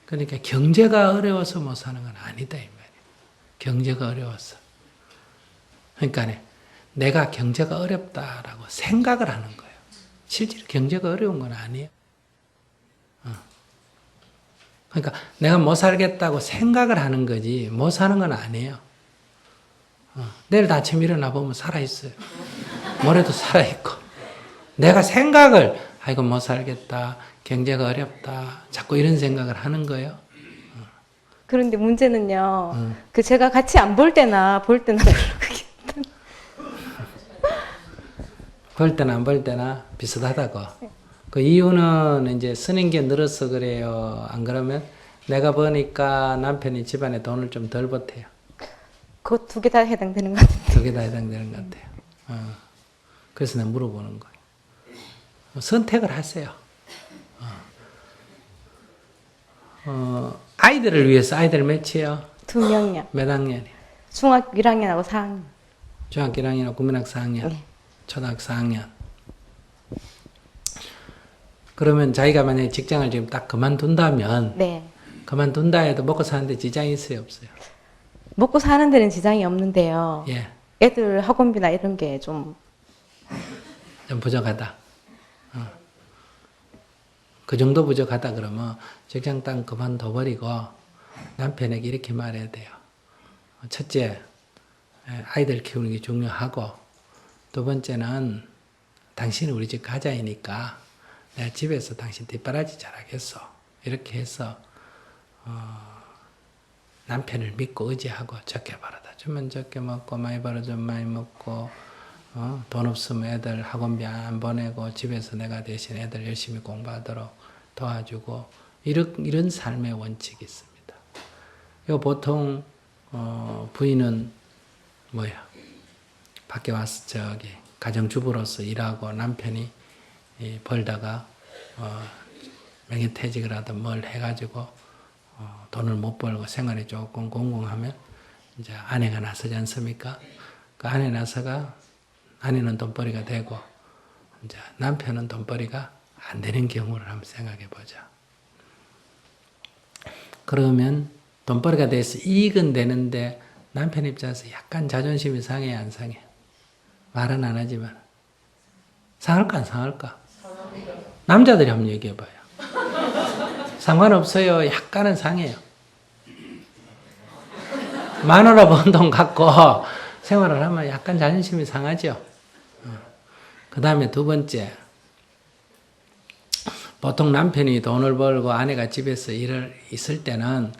그러니까 경제가 어려워서 못 사는 건 아니다 이 말이에요. 경제가 어려워서. 그러니까 내가 경제가 어렵다라고 생각을 하는 거예요. 실제로 경제가 어려운 건 아니에요. 그러니까 내가 못 살겠다고 생각을 하는 거지 못 사는 건 아니에요. 내일 아침 일어나 보면 살아있어요. 모레도 살아있고. 내가 생각을 아이고 못 살겠다. 경제가 어렵다. 자꾸 이런 생각을 하는 거예요. 그런데 문제는요. 그 제가 같이 안 볼 때나 볼 때나 별로 그게 볼 때나 안 볼 때나 비슷하다고. 그 이유는 이제 쓰는 게 늘어서 그래요. 안 그러면 내가 보니까 남편이 집안에 돈을 좀 덜 보태요. 그거 두 개 다 해당되는 것 같은데. 두 개 다 해당되는 것 같아요. 그래서 내가 물어보는 거예요. 선택을 하세요. 아이들을 위해서 아이들 몇이에요? 2명이요. 몇 학년이에요? 중학교 1학년하고 4학년. 중학교 1학년하고 국민학교 4학년, 네. 초등학교 4학년. 그러면 자기가 만약에 직장을 지금 딱 그만둔다면, 네. 그만둔다 해도 먹고 사는데 지장이 있어요, 없어요? 먹고 사는 데는 지장이 없는데요. 예, 애들 학원비나 이런 게 좀 좀 부족하다. 그 정도 부족하다 그러면 직장 딱 그만둬버리고 남편에게 이렇게 말해야 돼요. 첫째, 아이들 키우는 게 중요하고, 두 번째는 당신이 우리 집 가자이니까 내가 집에서 당신 뒷바라지 잘하겠어. 이렇게 해서 남편을 믿고 의지하고 적게 벌어다 주면 적게 먹고 많이 벌어주면 많이 먹고 돈 없으면 애들 학원비 안 보내고 집에서 내가 대신 애들 열심히 공부하도록 도와주고 이런 삶의 원칙이 있습니다. 요 보통 부인은 뭐야? 밖에 와서 저기 가정주부로서 일하고 남편이 벌다가 명예퇴직을 하든 뭘 해가지고 돈을 못 벌고 생활이 조금 공공하면 이제 아내가 나서지 않습니까? 그 아내 나서가 아내는 돈벌이가 되고 이제 남편은 돈벌이가 안 되는 경우를 한번 생각해 보자. 그러면 돈벌이가 돼서 이익은 되는데 남편 입장에서 약간 자존심이 상해 안 상해? 말은 안 하지만 상할까 안 상할까? 남자들이 한번 얘기해 봐요. 상관없어요. 약간은 상해요. 마누라 번 돈 갖고 생활을 하면 약간 자존심이 상하죠. 그 다음에 두 번째, 보통 남편이 돈을 벌고 아내가 집에서 일을 있을 때는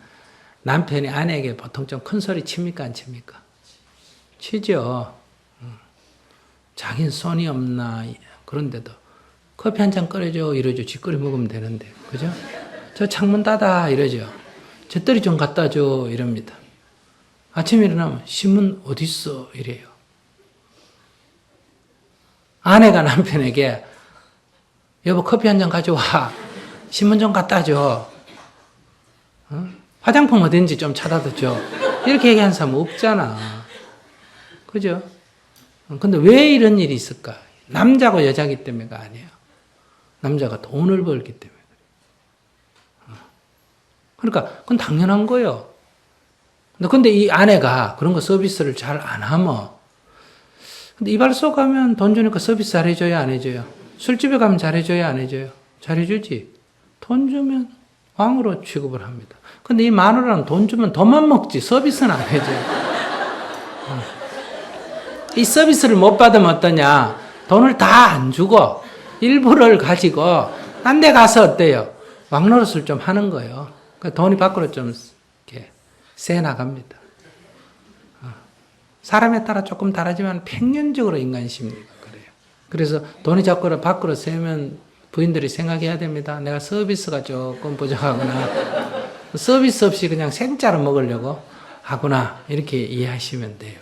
남편이 아내에게 보통 좀 큰 소리 칩니까 안 칩니까? 치죠. 자긴 손이 없나 그런데도 커피 한 잔 끓여줘 이러죠. 쥐 끓여 먹으면 되는데 그죠? 저 창문 닫아 이러죠. 젖더리 좀 갖다 줘 이럽니다. 아침에 일어나면 신문 어딨어 이래요. 아내가 남편에게 여보 커피 한 잔 가져와 신문 좀 갖다 줘. 화장품 어딘지 좀 찾아다 줘. 이렇게 얘기하는 사람 없잖아. 그죠? 근데 왜 이런 일이 있을까? 남자고 여자기 때문에가 아니에요. 남자가 돈을 벌기 때문에. 그러니까 그건 당연한 거예요. 근데 이 아내가 그런 거 서비스를 잘 안 하면, 근데 이발소 가면 돈 주니까 서비스 잘 해줘야 안 해줘요? 술집에 가면 잘 해줘야 안 해줘요? 잘 해주지. 돈 주면 왕으로 취급을 합니다. 근데 이 마누라는 돈 주면 돈만 먹지 서비스는 안 해줘요. 이 서비스를 못 받으면 어떠냐? 돈을 다 안 주고 일부를 가지고 딴 데 가서 어때요? 왕노릇을 좀 하는 거예요. 돈이 밖으로 좀 이렇게 새 나갑니다. 사람에 따라 조금 다르지만 평균적으로 인간 심리가 그래요. 그래서 돈이 자꾸 밖으로 새면 부인들이 생각해야 됩니다. 내가 서비스가 조금 부족하구나. 서비스 없이 그냥 생짜로 먹으려고 하구나. 이렇게 이해하시면 돼요.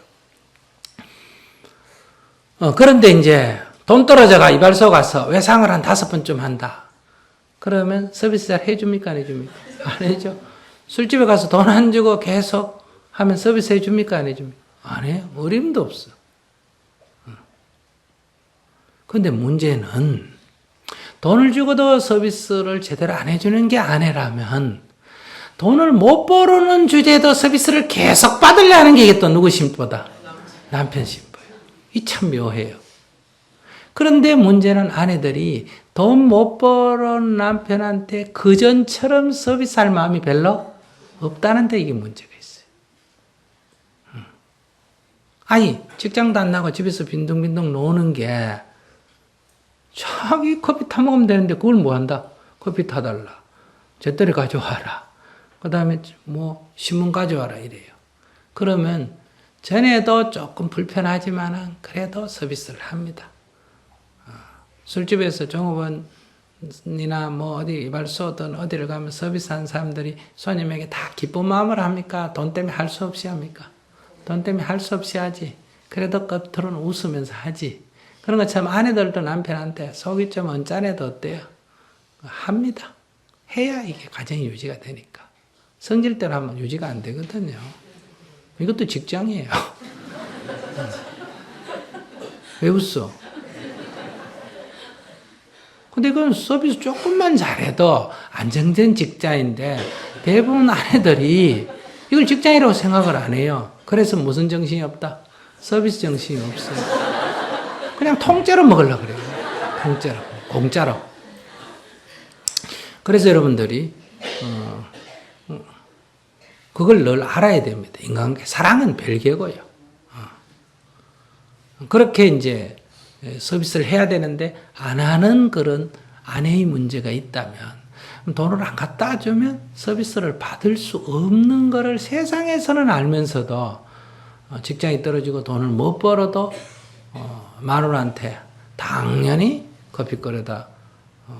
그런데 이제 돈 떨어져가 이발소 가서 외상을 한 5번쯤 한다. 그러면 서비스 잘 해줍니까? 안 해줍니까? 안 해줘. 술집에 가서 돈 안 주고 계속 하면 서비스 해줍니까? 안 해줍니까? 안 해요. 어림도 없어. 근데 문제는 돈을 주고도 서비스를 제대로 안 해주는 게 아내라면 돈을 못 벌어오는 주제에도 서비스를 계속 받으려 하는 게 이게 또 누구 심보다? 남편 심보예요. 이 참 묘해요. 그런데 문제는 아내들이 돈 못 벌은 남편한테 그전처럼 서비스할 마음이 별로 없다는 데 이게 문제가 있어요. 아니 직장도 안 나고 집에서 빈둥빈둥 노는 게 자기 커피 타 먹으면 되는데 그걸 뭐 한다? 커피 타달라. 잿더리 가져와라. 그 다음에 뭐 신문 가져와라 이래요. 그러면 전에도 조금 불편하지만 그래도 서비스를 합니다. 술집에서 종업원이나 뭐 어디 이발소든 어디를 가면 서비스하는 사람들이 손님에게 다 기쁜 마음으로 합니까? 돈 때문에 할 수 없이 합니까? 돈 때문에 할 수 없이 하지. 그래도 겉으로는 웃으면서 하지. 그런 것처럼 아내들도 남편한테 속이 좀 언짢아도 어때요? 합니다. 해야 이게 가정이 유지가 되니까. 성질대로 하면 유지가 안 되거든요. 이것도 직장이에요. 왜 웃어? 근데 이건 서비스 조금만 잘해도 안정된 직장인데 대부분 아내들이 이걸 직장이라고 생각을 안 해요. 그래서 무슨 정신이 없다? 서비스 정신이 없어요. 그냥 통째로 먹으려고 그래요. 통째로. 공짜로. 그래서 여러분들이 그걸 늘 알아야 됩니다. 인간관계. 사랑은 별개고요. 그렇게 이제 서비스를 해야 되는데 안 하는 그런 아내의 문제가 있다면 돈을 안 갖다 주면 서비스를 받을 수 없는 거를 세상에서는 알면서도 직장이 떨어지고 돈을 못 벌어도 마누라한테 당연히 커피 끓여다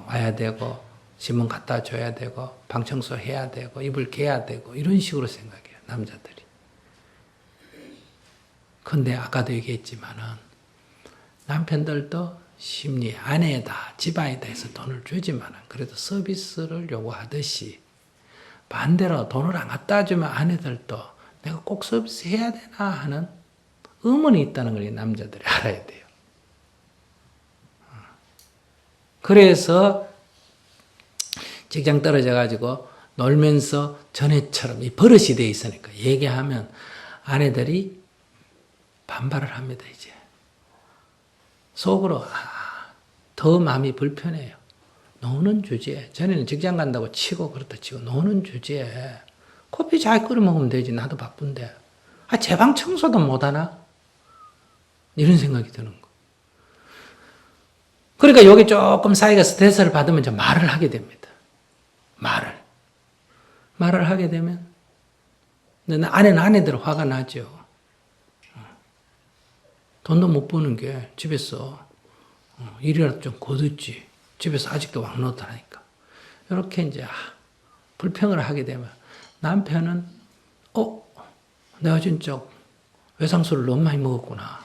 와야 되고 신문 갖다 줘야 되고 방 청소해야 되고 이불 개야 되고 이런 식으로 생각해요. 남자들이. 근데 아까도 얘기했지만은 남편들도 심리에 아내다 집안이다 해서 돈을 주지만은 그래도 서비스를 요구하듯이 반대로 돈을 안 갖다 주면 아내들도 내가 꼭 서비스 해야 되나 하는 의문이 있다는 걸 남자들이 알아야 돼요. 그래서 직장 떨어져 가지고 놀면서 전에처럼 이 버릇이 돼 있으니까 얘기하면 아내들이 반발을 합니다. 이제 속으로 더 마음이 불편해요. 노는 주제에 전에는 직장 간다고 치고 그렇다 치고 노는 주제에 커피 잘 끓여 먹으면 되지. 나도 바쁜데 제 방 청소도 못하나? 이런 생각이 드는 거. 그러니까 여기 조금 사이가 스트레스를 받으면 좀 말을 하게 됩니다. 말을 하게 되면 아내는 아내대로 화가 나죠. 돈도 못 버는 게 집에서 일이라도 좀 거뒀지. 집에서 아직도 왕노릇 하니까. 이렇게 이제 불평을 하게 되면 남편은 내가 진짜 외상술을 너무 많이 먹었구나.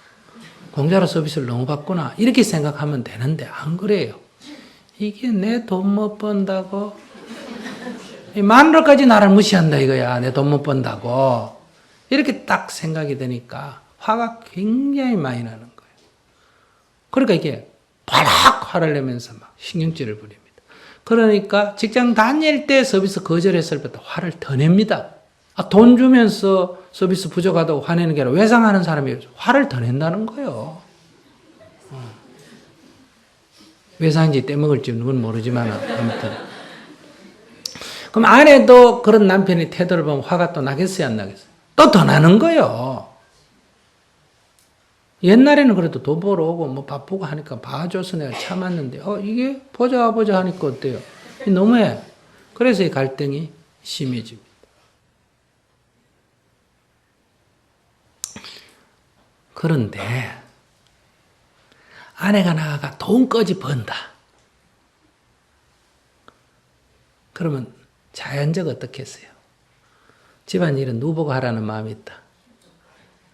공짜로 서비스를 너무 받구나. 이렇게 생각하면 되는데 안 그래요. 이게 내 돈 못 번다고? 이 마누라까지 나를 무시한다 이거야. 내 돈 못 번다고. 이렇게 딱 생각이 드니까 화가 굉장히 많이 나는 거예요. 그러니까 이게 바락 화를 내면서 막 신경질을 부립니다. 그러니까 직장 다닐 때 서비스 거절했을 때부터 화를 더 냅니다. 돈 주면서 서비스 부족하다고 화내는 게 아니라 외상하는 사람이 화를 더 낸다는 거예요. 외상인지 떼먹을지 누군 모르지만 아무튼. 그럼 아내도 그런 남편의 태도를 보면 화가 또 나겠어요, 안 나겠어요? 또 더 나는 거예요. 옛날에는 그래도 돈 벌어 오고 뭐 바쁘고 하니까 봐줘서 내가 참았는데 이게 보자 하니까 어때요? 너무해. 그래서 이 갈등이 심해집니다. 그런데 아내가 나가 돈까지 번다. 그러면 자연적 어떻게 했어요? 집안일은 누구 보고 하라는 마음이 있다.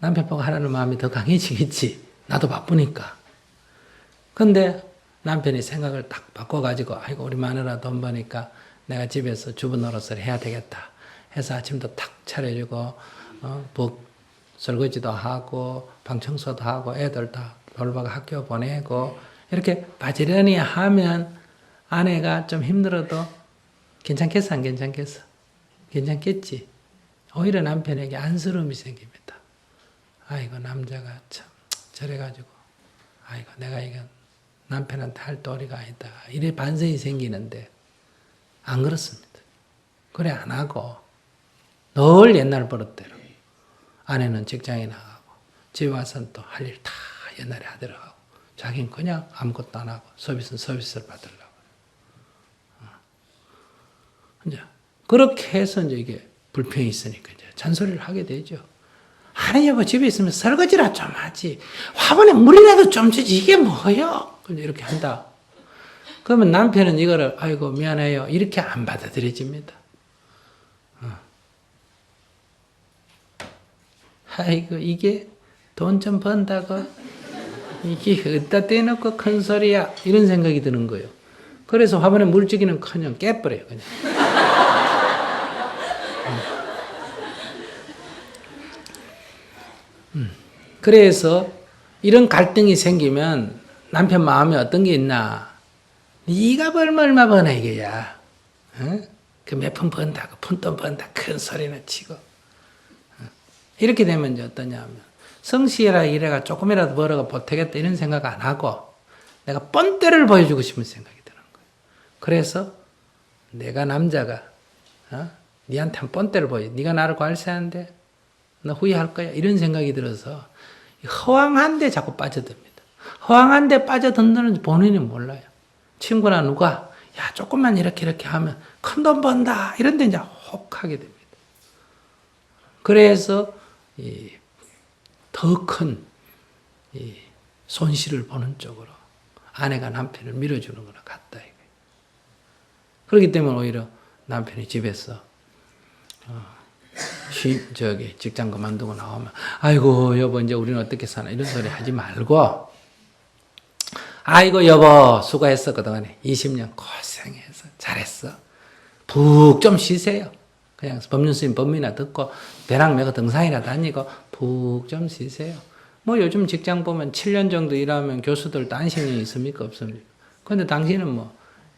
남편 보고 하라는 마음이 더 강해지겠지. 나도 바쁘니까. 근데 남편이 생각을 딱 바꿔가지고 아이고 우리 마누라 돈 버니까 내가 집에서 주부 노릇을 해야 되겠다 해서 아침도 탁 차려주고 설거지도 하고 방 청소도 하고 애들 다 돌보고 학교 보내고 이렇게 바지런히 하면 아내가 좀 힘들어도 괜찮겠어 안 괜찮겠어? 괜찮겠지. 오히려 남편에게 안쓰러움이 생깁니다. 아이고 남자가 참 저래가지고 아이고 내가 이건 남편한테 할 도리가 아니다. 이래 반성이 생기는데 안 그렇습니다. 그래 안 하고 늘 옛날 버릇대로 아내는 직장에 나가고 집에 와서는 또 할 일 다 옛날에 하더라고. 자기는 그냥 아무것도 안 하고 서비스는 서비스를 받으려고. 이제 그렇게 해서 이제 이게 불평이 있으니까 이제 잔소리를 하게 되죠. 아니 여보 집에 있으면 설거지라 좀 하지. 화분에 물이라도 좀 주지. 이게 뭐예요? 이렇게 한다. 그러면 남편은 이거를 아이고 미안해요. 이렇게 안 받아들여집니다. 아이고 이게 돈 좀 번다고 이게 어디다 떼놓고 큰 소리야. 이런 생각이 드는 거예요. 그래서 화분에 물 주기는 커녕 깨버려요. 그냥. 그래서 이런 갈등이 생기면 남편 마음에 어떤 게 있나? 네가 벌면 얼마 버나 이게야. 그 몇 푼 번다고 푼돈 번다 큰 소리나 치고. 이렇게 되면 이제 어떠냐면 성실하게 이래가 조금이라도 벌어가 보태겠다 이런 생각 안 하고 내가 뻔때를 보여주고 싶은 생각이 드는 거예요. 그래서 내가 남자가 니한테 한 뻔때를 보여. 네가 나를 관세하는데 너 후회할 거야. 이런 생각이 들어서 허황한 데 자꾸 빠져듭니다. 허황한 데 빠져든다는 본인이 몰라요. 친구나 누가 야 조금만 이렇게 하면 큰 돈 번다. 이런 데 이제 혹하게 됩니다. 그래서 더 큰 손실을 보는 쪽으로 아내가 남편을 밀어주는 거나 같다. 그렇기 때문에 오히려 남편이 집에서 직장 그만두고 나오면 아이고 여보 이제 우리는 어떻게 사나 이런 소리 하지 말고 아이고 여보 수고했어 그동안에 20년 고생해서 잘했어 푹 좀 쉬세요. 그냥 법륜스님 법문이나 듣고 배낭 메고 등산이나 다니고 푹 좀 쉬세요. 뭐 요즘 직장 보면 7년 정도 일하면 교수들도 안식년이 있습니까 없습니까? 그런데 당신은 뭐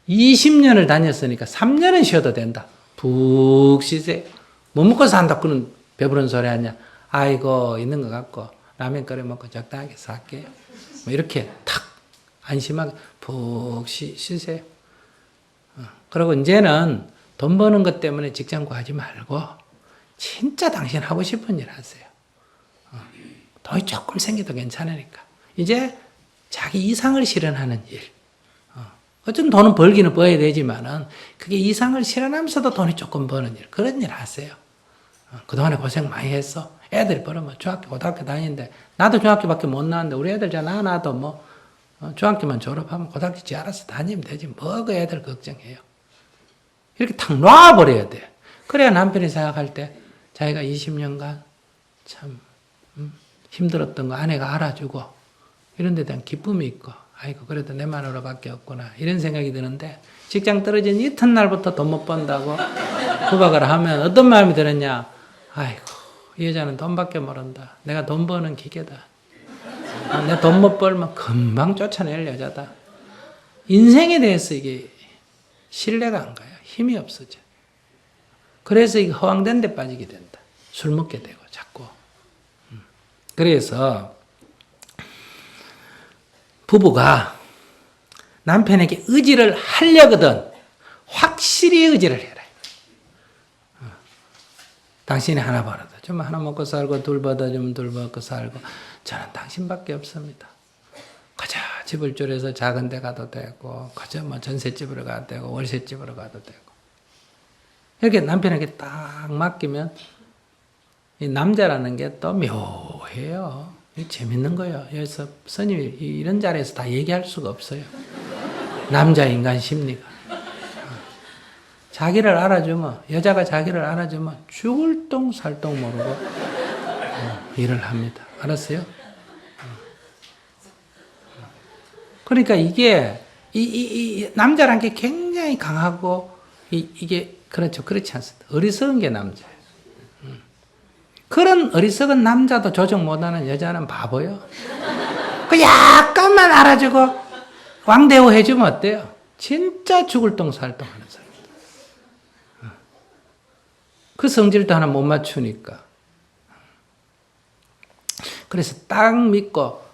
20년을 다녔으니까 3년은 쉬어도 된다. 푹 쉬세요. 뭐 먹고 산다고는 배부른 소리 하냐. 아이고 있는 것 같고 라면 끓여 먹고 적당하게 살게요. 뭐 이렇게 탁 안심하게 푹 쉬세요. 그리고 이제는 돈 버는 것 때문에 직장 구하지 말고 진짜 당신 하고 싶은 일 하세요. 돈이 조금 생겨도 괜찮으니까. 이제 자기 이상을 실현하는 일. 어쨌든 돈은 벌기는 벌어야 되지만은 그게 이상을 실현하면서도 돈이 조금 버는 일. 그런 일 하세요. 그동안에 고생 많이 했어. 애들이 벌으면 중학교, 고등학교 다니는데 나도 중학교밖에 못 나왔는데 우리 애들 나도 뭐 중학교만 졸업하면 고등학교 지 알아서 다니면 되지. 뭐 그 애들 걱정해요. 이렇게 탁 놔버려야 돼. 그래야 남편이 생각할 때 자기가 20년간 참 힘들었던 거 아내가 알아주고 이런 데 대한 기쁨이 있고 아이고 그래도 내 마누라밖에 없구나 이런 생각이 드는데 직장 떨어진 이튿날부터 돈 못 번다고 구박을 하면 어떤 마음이 들었냐? 아이고 이 여자는 돈밖에 모른다. 내가 돈 버는 기계다. 내 돈 못 벌면 금방 쫓아낼 여자다. 인생에 대해서 이게 신뢰가 안 가요. 힘이 없어져. 그래서 이게 허황된 데 빠지게 된다. 술 먹게 되고 자꾸. 그래서 부부가 남편에게 의지를 하려거든 확실히 의지를 해라. 당신이 하나 벌어도 좀 하나 먹고 살고 둘 벌어주면 둘 먹고 살고 저는 당신밖에 없습니다. 그저 집을 줄여서 작은 데 가도 되고 그저 뭐 전셋집으로 가도 되고 월세집으로 가도 되고 이렇게 남편에게 딱 맡기면 이 남자라는 게 또 묘해요. 재밌는 거예요. 그래서 스님이 이런 자리에서 다 얘기할 수가 없어요. 남자 인간 심리가. 자기를 알아주면 여자가 자기를 알아주면 죽을 똥 살 똥 모르고 일을 합니다. 알았어요? 그러니까 이게 이 남자란 게 굉장히 강하고 이게 그렇죠. 그렇지 않습니다. 어리석은 게 남자예요. 그런 어리석은 남자도 조정 못하는 여자는 바보요. 그 약간만 알아주고 왕대우 해주면 어때요? 진짜 죽을 똥 살 똥 하는 사람. 그 성질도 하나 못 맞추니까. 그래서 딱 믿고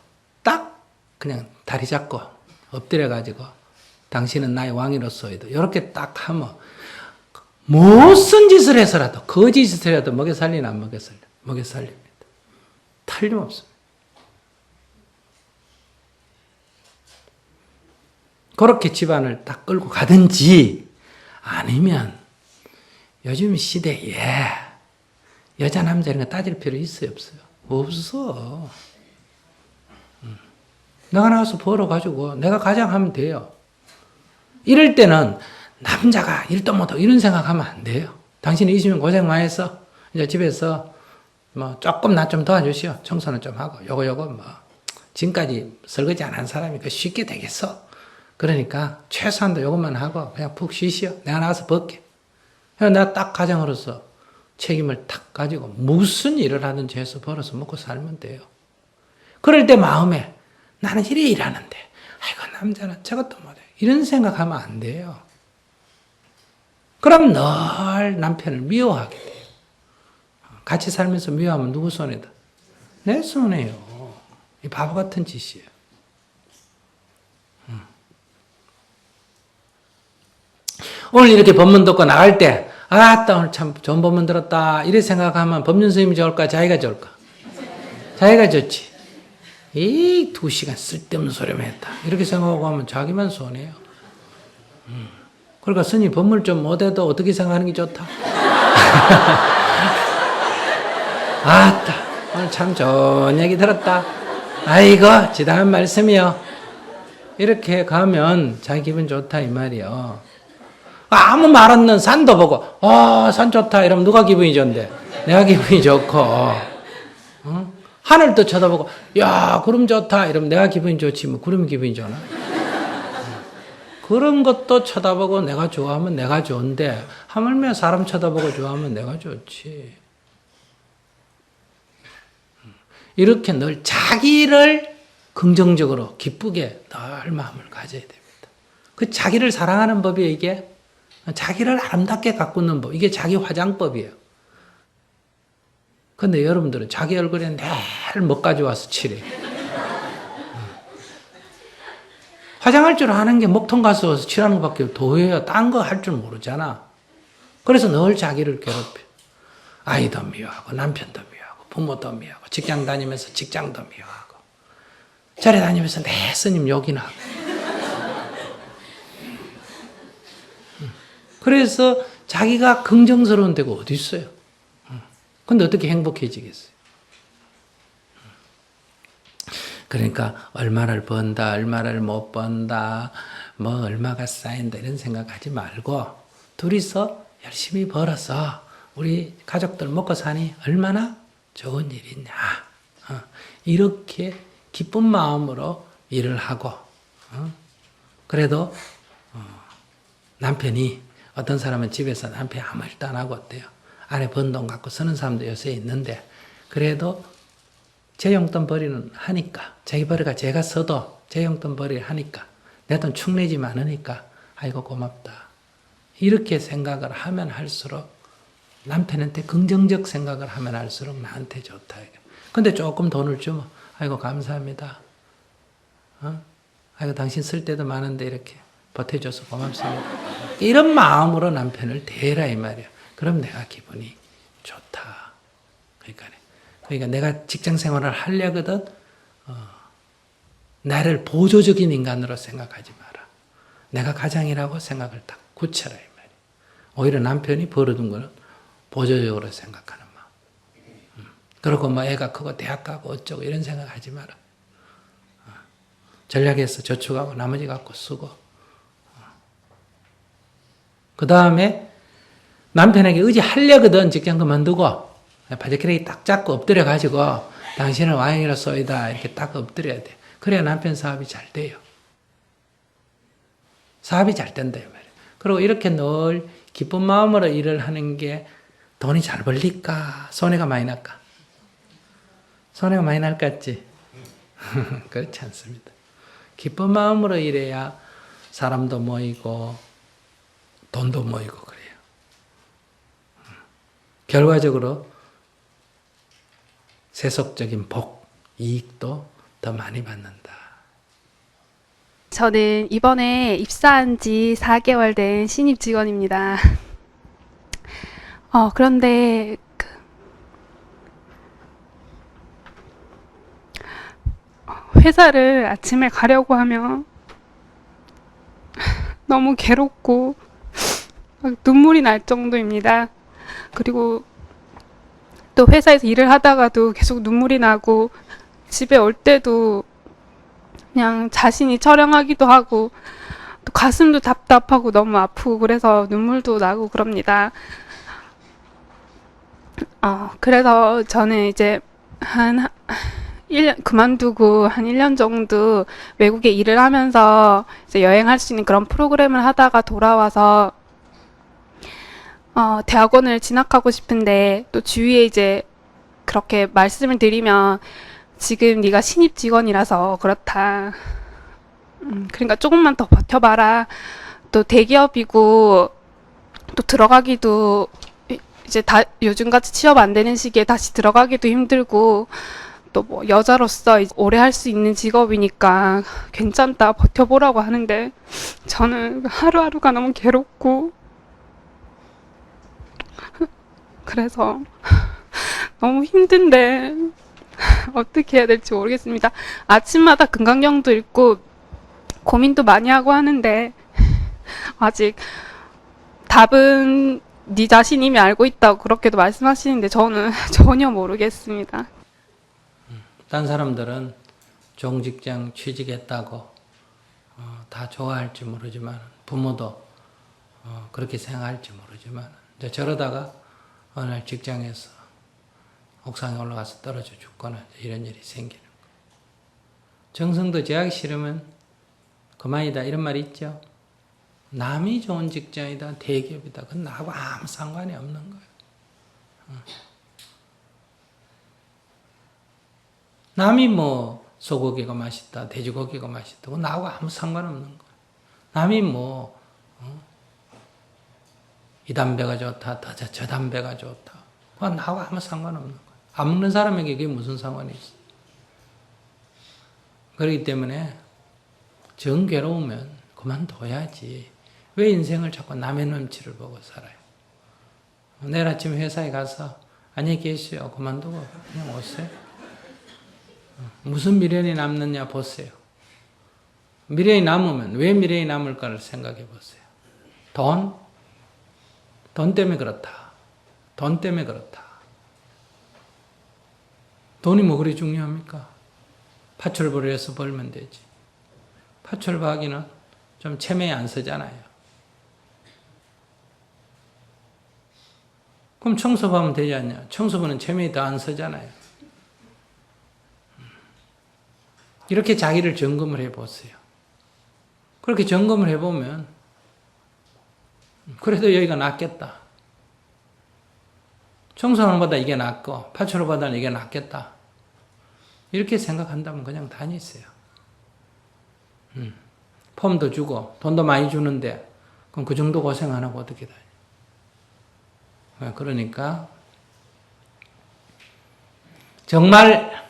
딱 그냥 다리 잡고 엎드려가지고 당신은 나의 왕이로서이도 이렇게 딱 하면 무슨 짓을 해서라도 거짓을 해도 먹여 살리나 안 먹여 살려? 먹여 살립니다. 틀림없습니다. 그렇게 집안을 딱 끌고 가든지 아니면 요즘 시대에 여자 남자 이런 거 따질 필요 있어요 없어요? 없어. 내가 나와서 벌어가지고 내가 가장 하면 돼요. 이럴 때는 남자가 일도 못하고 이런 생각하면 안 돼요. 당신이 20년 고생 많이 했어. 이제 집에서 뭐 조금 나 좀 도와주시오. 청소는 좀 하고 요거 뭐 지금까지 설거지 안 한 사람이 그 쉽게 되겠어. 그러니까 최소한도 요것만 하고 그냥 푹 쉬시오. 내가 나가서 벗게. 내가 딱 가장으로서 책임을 탁 가지고 무슨 일을 하든지 해서 벌어서 먹고 살면 돼요. 그럴 때 마음에 나는 이래 일하는데 아이고 남자는 저것도 못해. 이런 생각하면 안 돼요. 그럼 늘 남편을 미워하게 돼요. 같이 살면서 미워하면 누구 손에다? 내 손에요. 이 바보 같은 짓이에요. 오늘 이렇게 법문 듣고 나갈 때 아따 오늘 참 좋은 법문 들었다 이래 생각하면 법륜 스님이 좋을까 자기가 좋을까? 자기가 좋지. 이 2시간 쓸데없는 소리만 했다 이렇게 생각하고 하면 자기만 손해요. 그러니까 스님 법문 좀 못해도 어떻게 생각하는 게 좋다. 아따 오늘 참 좋은 얘기 들었다. 아이고 지당한 말씀이요. 이렇게 가면 자기 기분 좋다 이 말이요. 아무 말 없는 산도 보고 산 좋다 이러면 누가 기분이 좋은데? 내가 기분이 좋고 어? 하늘도 쳐다보고 야 구름 좋다 이러면 내가 기분이 좋지 뭐 구름이 기분이 좋나? 그런 것도 쳐다보고 내가 좋아하면 내가 좋은데 하물며 사람 쳐다보고 좋아하면 내가 좋지. 이렇게 늘 자기를 긍정적으로 기쁘게 늘 마음을 가져야 됩니다. 그 자기를 사랑하는 법이 이게 자기를 아름답게 가꾸는 법. 이게 자기 화장법이에요. 근데 여러분들은 자기 얼굴에 늘 못 가져와서 칠해. 화장할 줄 아는 게 목통 가서 칠하는 것밖에 도예요. 딴 거 할 줄 모르잖아. 그래서 늘 자기를 괴롭혀. 아이도 미워하고 남편도 미워하고 부모도 미워하고 직장 다니면서 직장도 미워하고 절에 다니면서 내 스님 욕이나 하고. 그래서 자기가 긍정스러운 데가 어디 있어요? 근데 어떻게 행복해지겠어요? 그러니까 얼마를 번다, 얼마를 못 번다, 뭐 얼마가 쌓인다 이런 생각하지 말고 둘이서 열심히 벌어서 우리 가족들 먹고 사니 얼마나 좋은 일이냐. 이렇게 기쁜 마음으로 일을 하고 그래도 남편이 어떤 사람은 집에서 남편이 아무 말도 안 하고 어때요? 아내 번 돈 갖고 쓰는 사람도 요새 있는데 그래도 제 용돈 벌이는 하니까 자기 벌이가 제가 써도 제 용돈 벌이를 하니까 내 돈 축내지 않으니까 아이고 고맙다. 이렇게 생각을 하면 할수록 남편한테 긍정적 생각을 하면 할수록 나한테 좋다. 근데 조금 돈을 주면 아이고 감사합니다. 아이고 당신 쓸 때도 많은데 이렇게 보태줘서 고맙습니다. 이런 마음으로 남편을 대해라 이 말이야. 그럼 내가 기분이 좋다. 그러니까 내가 직장 생활을 하려거든 나를 보조적인 인간으로 생각하지 마라. 내가 가장이라고 생각을 딱 굳혀라 이 말이야. 오히려 남편이 벌어둔 거는 보조적으로 생각하는 마음. 그리고 뭐 애가 크고 대학 가고 어쩌고 이런 생각하지 마라. 전략해서 저축하고 나머지 갖고 쓰고. 그 다음에 남편에게 의지하려거든 직장 그만두고 바지키라기 딱 잡고 엎드려 가지고 당신은 왕이로소이다 이렇게 딱 엎드려야 돼. 그래야 남편 사업이 잘 돼요. 사업이 잘 된다 이 말이에요. 그리고 이렇게 늘 기쁜 마음으로 일을 하는 게 돈이 잘 벌릴까? 손해가 많이 날까? 손해가 많이 날 것 같지? 그렇지 않습니다. 기쁜 마음으로 일해야 사람도 모이고 돈도 모이고 그래요. 결과적으로 세속적인 복, 이익도 더 많이 받는다. 저는 이번에 입사한 지 4개월 된 신입 직원입니다. 그런데 회사를 아침에 가려고 하면 너무 괴롭고 눈물이 날 정도입니다. 그리고 또 회사에서 일을 하다가도 계속 눈물이 나고 집에 올 때도 그냥 자신이 처량하기도 하고 또 가슴도 답답하고 너무 아프고 그래서 눈물도 나고 그럽니다. 그래서 저는 이제 한 1년 그만두고 한 1년 정도 외국에 일을 하면서 이제 여행할 수 있는 그런 프로그램을 하다가 돌아와서 대학원을 진학하고 싶은데 또 주위에 이제 그렇게 말씀을 드리면 지금 네가 신입 직원이라서 그렇다. 그러니까 조금만 더 버텨봐라. 또 대기업이고 또 들어가기도 이제 다 요즘같이 취업 안 되는 시기에 다시 들어가기도 힘들고 또 뭐 여자로서 이제 오래 할 수 있는 직업이니까 괜찮다 버텨보라고 하는데 저는 하루하루가 너무 괴롭고 그래서 너무 힘든데 어떻게 해야 될지 모르겠습니다. 아침마다 금강경도 읽고 고민도 많이 하고 하는데 아직 답은 네 자신 이미 알고 있다고 그렇게도 말씀하시는데 저는 전혀 모르겠습니다. 딴 사람들은 좋은 직장 취직했다고 다 좋아할지 모르지만 부모도 그렇게 생각할지 모르지만 이제 저러다가 어느 날 직장에서 옥상에 올라가서 떨어져 죽거나 이런 일이 생기는 거. 정성도 제하기 싫으면 그만이다 이런 말이 있죠. 남이 좋은 직장이다 대기업이다 그건 나하고 아무 상관이 없는 거예요. 남이 뭐 소고기가 맛있다 돼지고기가 맛있다 그건 나하고 아무 상관없는 거예요. 남이 뭐 이 담배가 좋다 저 담배가 좋다 그건 나하고 아무 상관없는 거예요. 안 먹는 사람에게 그게 무슨 상관이 있어. 그렇기 때문에 정 괴로우면 그만둬야지. 왜 인생을 자꾸 남의 눈치를 보고 살아요. 내일 아침 회사에 가서 안녕히 계세요. 그만두고 그냥 오세요. 무슨 미련이 남느냐 보세요. 미련이 남으면 왜 미련이 남을까를 생각해 보세요. 돈 때문에 그렇다. 돈 때문에 그렇다. 돈이 뭐 그리 중요합니까? 파출부를 해서 벌면 되지. 파출부 하기는 좀 체면이 안 서잖아요. 그럼 청소부 하면 되지 않냐? 청소부는 체면이 더 안 서잖아요. 이렇게 자기를 점검을 해보세요. 그렇게 점검을 해보면 그래도 여기가 낫겠다. 청소년보다 이게 낫고 파출소보다는 이게 낫겠다. 이렇게 생각한다면 그냥 다니세요. 폼도 주고 돈도 많이 주는데 그럼 그 정도 고생 안 하고 어떻게 다녀? 그러니까 정말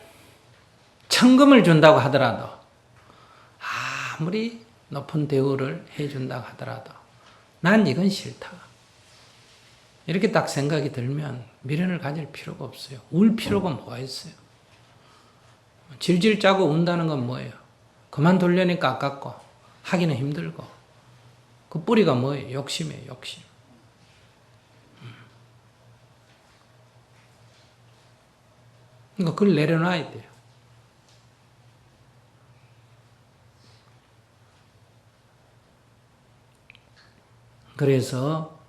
천금을 준다고 하더라도 아무리 높은 대우를 해준다고 하더라도 난 이건 싫다. 이렇게 딱 생각이 들면 미련을 가질 필요가 없어요. 울 필요가 뭐가 있어요? 질질 짜고 운다는 건 뭐예요? 그만두려니까 아깝고 하기는 힘들고 그 뿌리가 뭐예요? 욕심이에요. 욕심. 그러니까 그걸 내려놔야 돼요. 그래서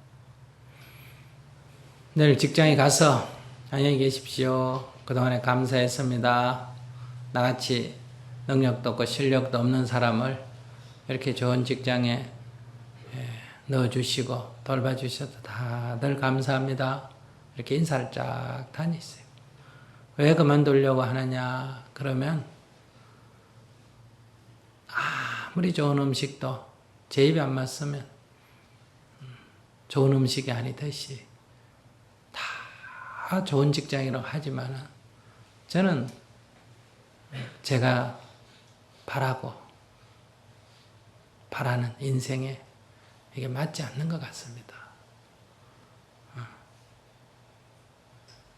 내일 직장에 가서 안녕히 계십시오. 그동안에 감사했습니다. 나같이 능력도 없고 실력도 없는 사람을 이렇게 좋은 직장에 넣어주시고 돌봐주셔서 다들 감사합니다. 이렇게 인사를 쫙 다니세요. 왜 그만두려고 하느냐? 그러면 아무리 좋은 음식도 제 입에 안 맞으면 좋은 음식이 아니듯이 다 좋은 직장이라고 하지만은 저는 제가 바라는 인생에 이게 맞지 않는 것 같습니다.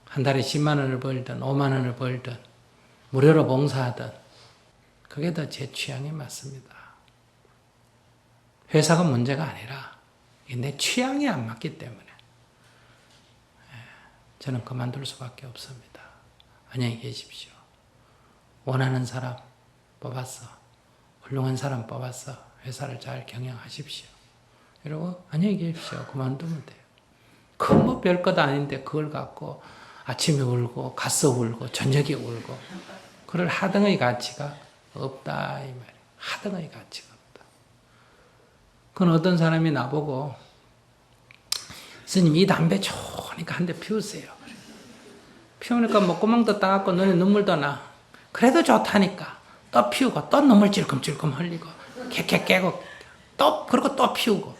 한 달에 10만 원을 벌든 5만 원을 벌든 무료로 봉사하든 그게 더 제 취향에 맞습니다. 회사가 문제가 아니라 내 취향이 안 맞기 때문에 저는 그만둘 수밖에 없습니다. 안녕히 계십시오. 원하는 사람 뽑았어. 훌륭한 사람 뽑았어. 회사를 잘 경영하십시오. 이러고 안녕히 계십시오. 그만두면 돼요. 큰 뭐 별것 아닌데 그걸 갖고 아침에 울고 가서 울고 저녁에 울고 그럴 하등의 가치가 없다 이 말이에요. 하등의 가치가 없다. 그건 어떤 사람이 나보고 스님 이 담배 좋으니까 한 대 피우세요. 피우니까 목구멍도 따갑고 눈에 눈물도 나. 그래도 좋다니까 또 피우고 또 눈물 찔끔찔끔 흘리고 객객 깨고 그리고 또 피우고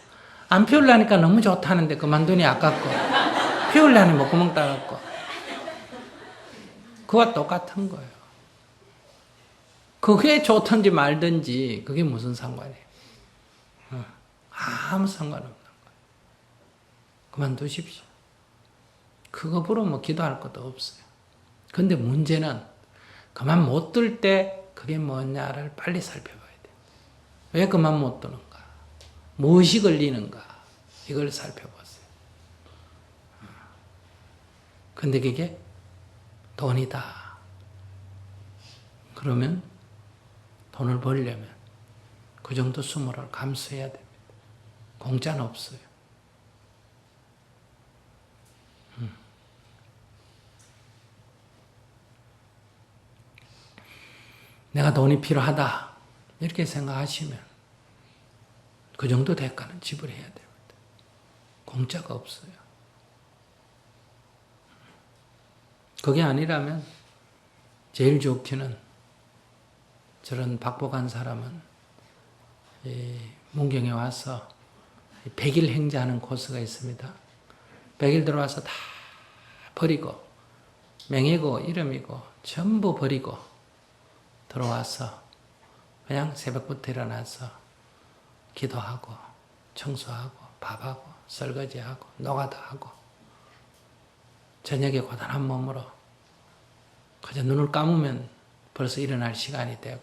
안 피우려니까 너무 좋다는데 그만두니 아깝고 피우려니 목구멍 따갑고 그와 똑같은 거예요. 그게 좋든지 말든지 그게 무슨 상관이에요. 아무 상관없는 거예요. 그만두십시오. 그거보러 뭐 기도할 것도 없어요. 근데 문제는 그만 못 둘 때 그게 뭐냐를 빨리 살펴봐야 돼요. 왜 그만 못 두는가? 무엇이 걸리는가? 이걸 살펴보세요. 근데 그게 돈이다. 그러면 돈을 벌려면 그 정도 수모를 감수해야 됩니다. 공짜는 없어요. 내가 돈이 필요하다 이렇게 생각하시면 그 정도 대가는 지불해야 됩니다. 공짜가 없어요. 그게 아니라면 제일 좋기는 저런 박복한 사람은 문경에 와서 100일 행자하는 코스가 있습니다. 100일 들어와서 다 버리고 명예고 이름이고 전부 버리고 들어와서 그냥 새벽부터 일어나서 기도하고 청소하고 밥하고 설거지하고 노가다하고 저녁에 고단한 몸으로 그저 눈을 감으면 벌써 일어날 시간이 되고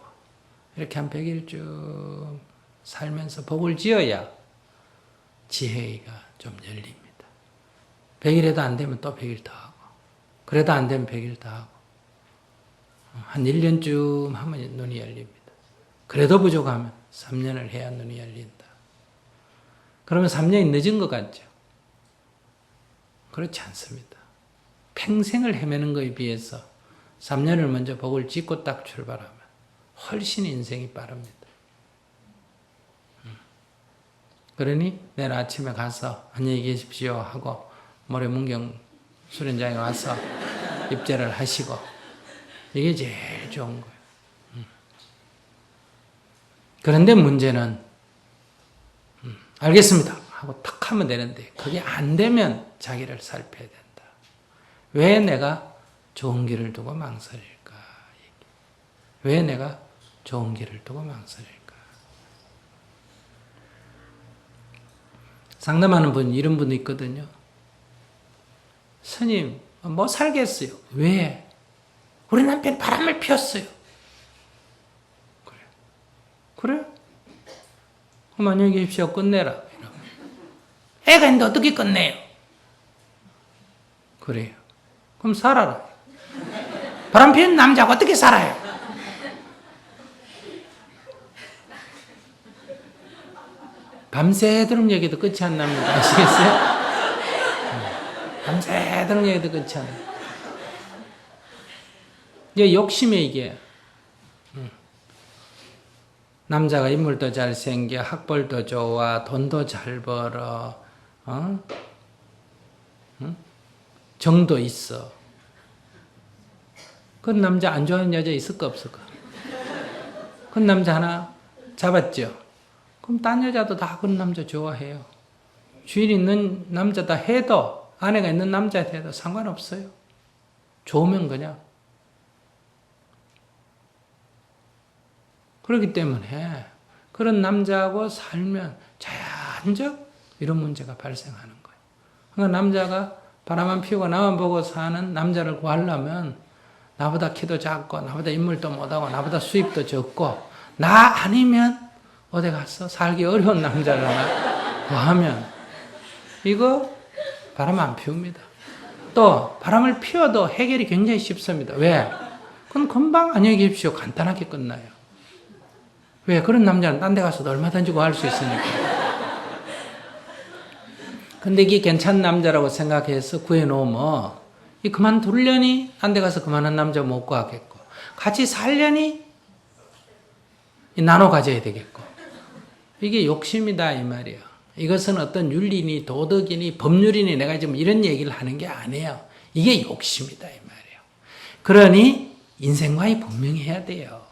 이렇게 한 100일 쭉 살면서 복을 지어야 지혜가 좀 열립니다. 100일에도 안 되면 또 100일 더 하고 그래도 안 되면 100일 더 하고 한 1년쯤 하면 눈이 열립니다. 그래도 부족하면 3년을 해야 눈이 열린다. 그러면 3년이 늦은 것 같죠? 그렇지 않습니다. 평생을 헤매는 것에 비해서 3년을 먼저 복을 짓고 딱 출발하면 훨씬 인생이 빠릅니다. 그러니 내일 아침에 가서 안녕히 계십시오 하고 모레 문경 수련장에 와서 입제를 하시고 이게 제일 좋은 거예요. 그런데 문제는 알겠습니다 하고 탁 하면 되는데 그게 안 되면 자기를 살펴야 된다. 왜 내가 좋은 길을 두고 망설일까? 왜 내가 좋은 길을 두고 망설일까? 상담하는 분 이런 분도 있거든요. 스님 뭐 살겠어요. 왜? 우리 남편이 바람을 피웠어요. 그래? 그럼 안녕히 계십시오. 끝내라. 애가 있는데 어떻게 끝내요? 그래요. 그럼 살아라. 바람 피운 남자가 어떻게 살아요? 밤새도록 얘기도 끝이 안 납니다. 아시겠어요? 밤새도록 얘기도 끝이 안 나요. 이게 욕심이에요, 이게. 남자가 인물도 잘생겨, 학벌도 좋아, 돈도 잘 벌어, 정도 있어. 그런 남자 안 좋아하는 여자 있을까 없을까? 그런 남자 하나 잡았죠? 그럼 딴 여자도 다 그런 남자 좋아해요. 주인 있는 남자다 해도, 아내가 있는 남자다 해도 상관없어요. 좋으면 그냥. 그렇기 때문에 그런 남자하고 살면 자연적 이런 문제가 발생하는 거예요. 그러니까 남자가 바람만 피우고 나만 보고 사는 남자를 구하려면 나보다 키도 작고 나보다 인물도 못하고 나보다 수입도 적고 나 아니면 어디 가서 살기 어려운 남자를 하나 구하면 이거 바람 안 피웁니다. 또 바람을 피워도 해결이 굉장히 쉽습니다. 왜? 그건 금방 안녕히 계십시오. 간단하게 끝나요. 왜? 그런 남자는 딴 데 가서도 얼마든지 구할 수 있으니까. 근데 이게 괜찮은 남자라고 생각해서 구해놓으면 이 그만두려니 딴 데 가서 그만한 남자 못 구하겠고 같이 살려니 나눠 가져야 되겠고 이게 욕심이다 이 말이에요. 이것은 어떤 윤리니 도덕이니 법률이니 내가 지금 이런 얘기를 하는 게 아니에요. 이게 욕심이다 이 말이에요. 그러니 인생과의 분명히 해야 돼요.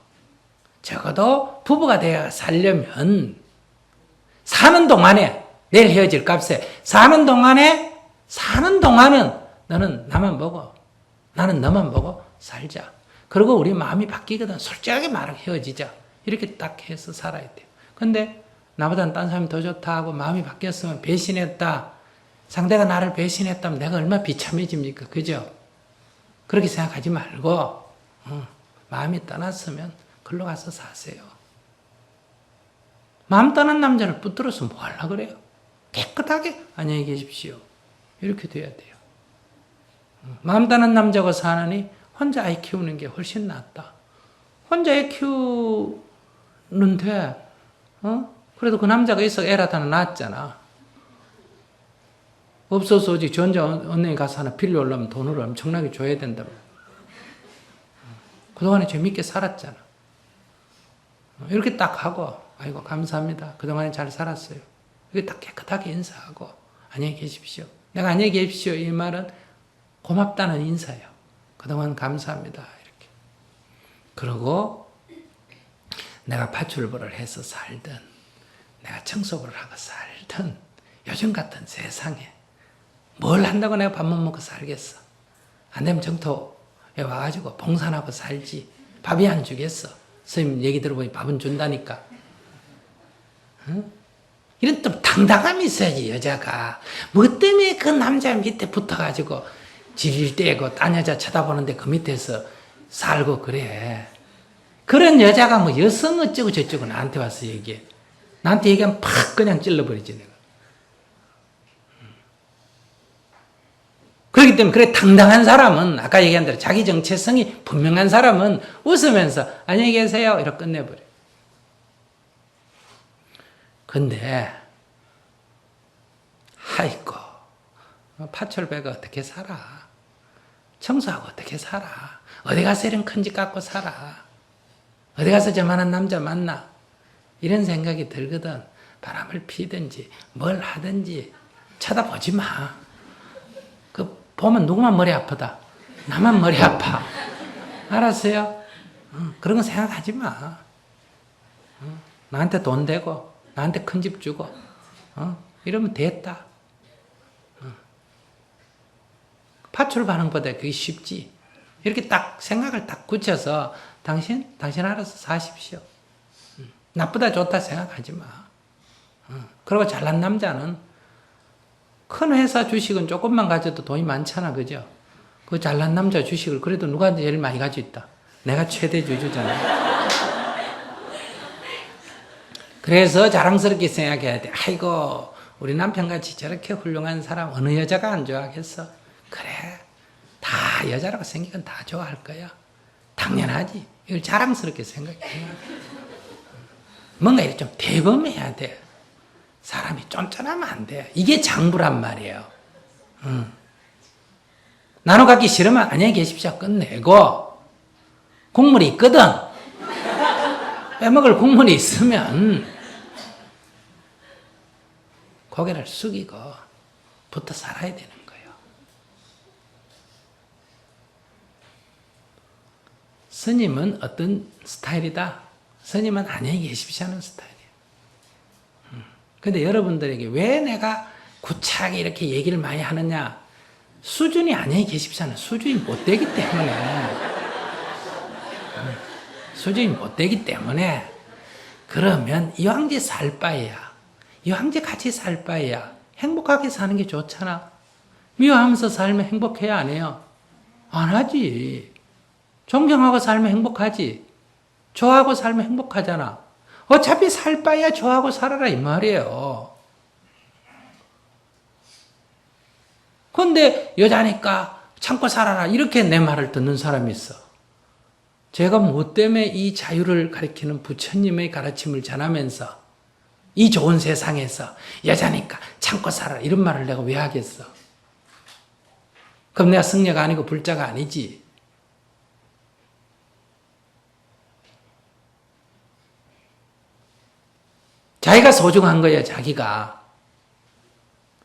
적어도 부부가 되어 살려면 사는 동안에 내일 헤어질 값에 사는 동안은 너는 나만 보고 나는 너만 보고 살자. 그리고 우리 마음이 바뀌거든. 솔직하게 말하고 헤어지자. 이렇게 딱 해서 살아야 돼요. 근데 나보다는 딴 사람이 더 좋다 하고 마음이 바뀌었으면 배신했다. 상대가 나를 배신했다면 내가 얼마나 비참해집니까? 그죠? 그렇게 생각하지 말고 마음이 떠났으면 글로 가서 사세요. 마음 떠난 남자를 붙들어서 뭐 하려고 그래요? 깨끗하게 안녕히 계십시오. 이렇게 돼야 돼요. 마음 떠난 남자가 사느니 혼자 아이 키우는 게 훨씬 낫다. 혼자 애 키우는데 그래도 그 남자가 있어 애라도 하나 낳았잖아. 없어서 오직 전자은행에 가서 하나 빌려오려면 돈을 엄청나게 줘야 된다. 그동안에 재밌게 살았잖아. 이렇게 딱 하고 아이고 감사합니다. 그동안에 잘 살았어요. 이렇게 딱 깨끗하게 인사하고 안녕히 계십시오. 내가 안녕히 계십시오 이 말은 고맙다는 인사예요. 그동안 감사합니다. 이렇게. 그리고 내가 파출부를 해서 살든 내가 청소부를 하고 살든 요즘 같은 세상에 뭘 한다고 내가 밥 못 먹고 살겠어. 안 되면 정토에 와가지고 봉산하고 살지. 밥이 안 주겠어. 선생님 얘기 들어보니 밥은 준다니까. 응? 이런 또 당당함이 있어야지 여자가. 뭐 때문에 그 남자 밑에 붙어가지고 지릴 떼고 딴 여자 쳐다보는데 그 밑에서 살고 그래. 그런 여자가 뭐 여성 어쩌고 저쩌고 나한테 와서 얘기해. 나한테 얘기하면 팍 그냥 찔러버리지 내가. 그렇기 때문에 그래 당당한 사람은 아까 얘기한 대로 자기 정체성이 분명한 사람은 웃으면서 안녕히 계세요 이렇게 끝내버려. 근데 아이고 파철배가 어떻게 살아? 청소하고 어떻게 살아? 어디 가서 이런 큰 집 갖고 살아? 어디 가서 저만한 남자 만나? 이런 생각이 들거든. 바람을 피든지 뭘 하든지 쳐다보지 마. 그 보면 누구만 머리 아프다. 나만 머리 아파. 알았어요? 그런 거 생각하지 마. 나한테 돈 되고 나한테 큰 집 주고 이러면 됐다. 파출 반응보다 그게 쉽지. 이렇게 딱 생각을 딱 굳혀서 당신 알아서 사십시오. 나쁘다 좋다 생각하지 마. 그리고 잘난 남자는 큰 회사 주식은 조금만 가져도 돈이 많잖아. 그죠? 그 잘난 남자 주식을 그래도 누가 제일 많이 가지고 있다? 내가 최대 주주잖아. 그래서 자랑스럽게 생각해야 돼. 아이고 우리 남편같이 저렇게 훌륭한 사람 어느 여자가 안 좋아하겠어? 그래 다 여자라고 생기면 다 좋아할 거야. 당연하지. 이걸 자랑스럽게 생각해. 뭔가 이렇게 좀 대범해야 돼. 사람이 쫀쫀하면 안 돼. 이게 장부란 말이에요. 나눠 갖기 싫으면 안녕히 계십시오. 끝내고 국물이 있거든. 빼먹을 국물이 있으면 고개를 숙이고 붙어 살아야 되는 거예요. 스님은 어떤 스타일이다? 스님은 안녕히 계십시오 하는 스타일이에요. 근데 여러분들에게 왜 내가 구차하게 이렇게 얘기를 많이 하느냐? 수준이 안녕히 계십시오 하는 수준이 못 되기 때문에. 수준이 못 되기 때문에 그러면 이왕제 살 바에야 이왕제 같이 살 바에야 행복하게 사는 게 좋잖아. 미워하면서 살면 행복해야 안 해요? 안 하지. 존경하고 살면 행복하지. 좋아하고 살면 행복하잖아. 어차피 살 바에야 좋아하고 살아라 이 말이에요. 근데 여자니까 참고 살아라 이렇게 내 말을 듣는 사람이 있어. 제가 뭐 때문에 이 자유를 가리키는 부처님의 가르침을 전하면서 이 좋은 세상에서 여자니까 참고 살아라 이런 말을 내가 왜 하겠어? 그럼 내가 승려가 아니고 불자가 아니지. 자기가 소중한 거야, 자기가.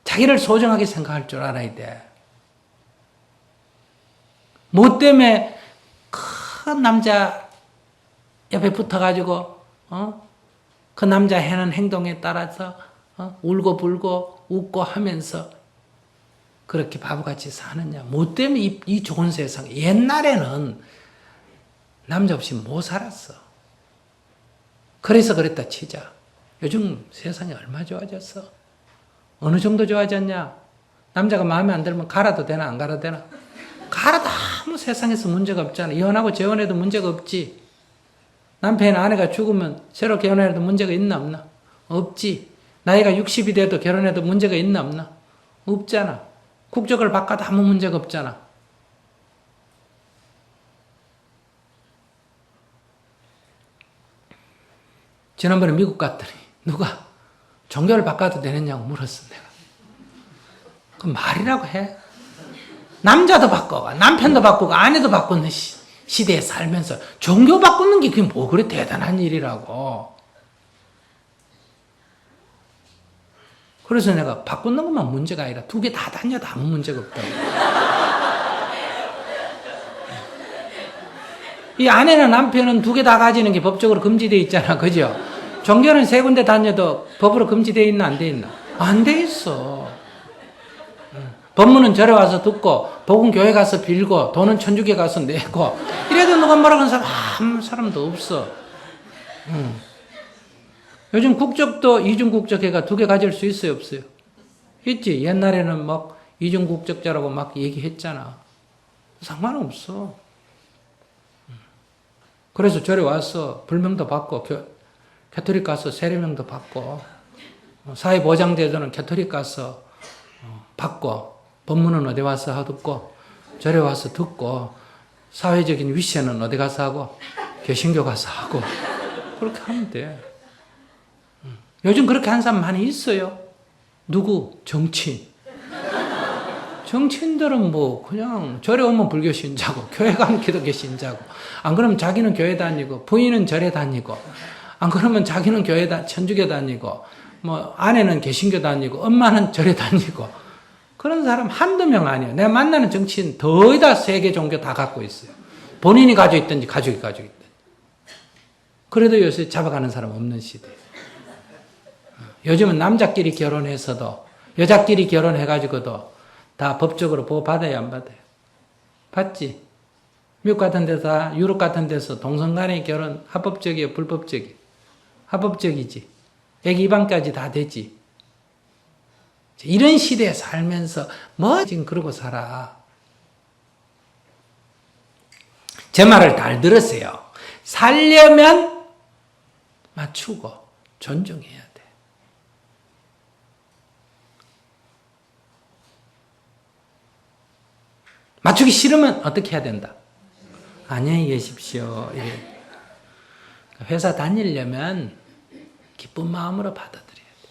자기를 소중하게 생각할 줄 알아야 돼. 뭐 때문에 큰 남자 옆에 붙어가지고, 그 남자 하는 행동에 따라서, 울고 불고 웃고 하면서 그렇게 바보같이 사느냐. 뭐 때문에 이 좋은 세상. 옛날에는 남자 없이 못 살았어. 그래서 그랬다 치자. 요즘 세상이 얼마나 좋아졌어? 어느 정도 좋아졌냐? 남자가 마음에 안 들면 갈아도 되나 안 갈아도 되나? 갈아도 아무 세상에서 문제가 없잖아. 이혼하고 재혼해도 문제가 없지. 남편이나 아내가 죽으면 새로 결혼해도 문제가 있나 없나? 없지. 나이가 60이 돼도 결혼해도 문제가 있나 없나? 없잖아. 국적을 바꿔도 아무 문제가 없잖아. 지난번에 미국 갔더니 누가 종교를 바꿔도 되느냐고 물었어 내가. 그 말이라고 해? 남자도 바꿔가 남편도 바꾸고 아내도 바꾸는 시대에 살면서 종교 바꾸는 게 그게 뭐 그래 대단한 일이라고. 그래서 내가 바꾸는 것만 문제가 아니라 두 개 다 다녀도 아무 문제가 없다고. 이 아내나 남편은 두 개 다 가지는 게 법적으로 금지되어 있잖아. 그죠? 종교는 세 군데 다녀도 법으로 금지되어 있나 안 돼 있나? 안 돼 있어. 법문은 절에 와서 듣고 복음 교회 가서 빌고 돈은 천주교 가서 내고 이래도 누가 뭐라고 하는 사람 아무 사람도 없어. 요즘 국적도 이중국적회가 두 개 가질 수 있어요 없어요? 있지. 옛날에는 막 이중국적자라고 막 얘기했잖아. 상관없어. 그래서 절에 와서 불명도 받고 캐토릭 가서 세례명도 받고 사회보장제도는 캐토릭 가서 받고 법문은 어디 와서 듣고 절에 와서 듣고 사회적인 위세는 어디 가서 하고 개신교 가서 하고 그렇게 하면 돼. 요즘 그렇게 하는 사람 많이 있어요. 누구? 정치인. 정치인들은 뭐 그냥 절에 오면 불교 신자고 교회 가면 기독교 신자고 안 그러면 자기는 교회 다니고 부인은 절에 다니고 안 그러면 자기는 교회 천주교 다니고 뭐 아내는 개신교 다니고 엄마는 절에 다니고 그런 사람 한두 명 아니에요. 내가 만나는 정치인 거의 다 세계 종교 다 갖고 있어요. 본인이 가지고 있든지 가족이 가지고 있든지. 그래도 요새 잡아가는 사람 없는 시대예요. 요즘은 남자끼리 결혼해서도 여자끼리 결혼해가지고도 다 법적으로 보호받아야 안 받아요? 받지? 미국 같은 데서 유럽 같은 데서 동성간의 결혼 합법적이에요? 불법적이에요? 합법적이지. 애기 입양까지 다 되지. 이런 시대에 살면서 뭐 지금 그러고 살아. 제 말을 잘 들으세요. 살려면 맞추고 존중해야 돼. 맞추기 싫으면 어떻게 해야 된다? 안녕히 계십시오. 이래. 회사 다니려면 기쁜 마음으로 받아들여야 돼.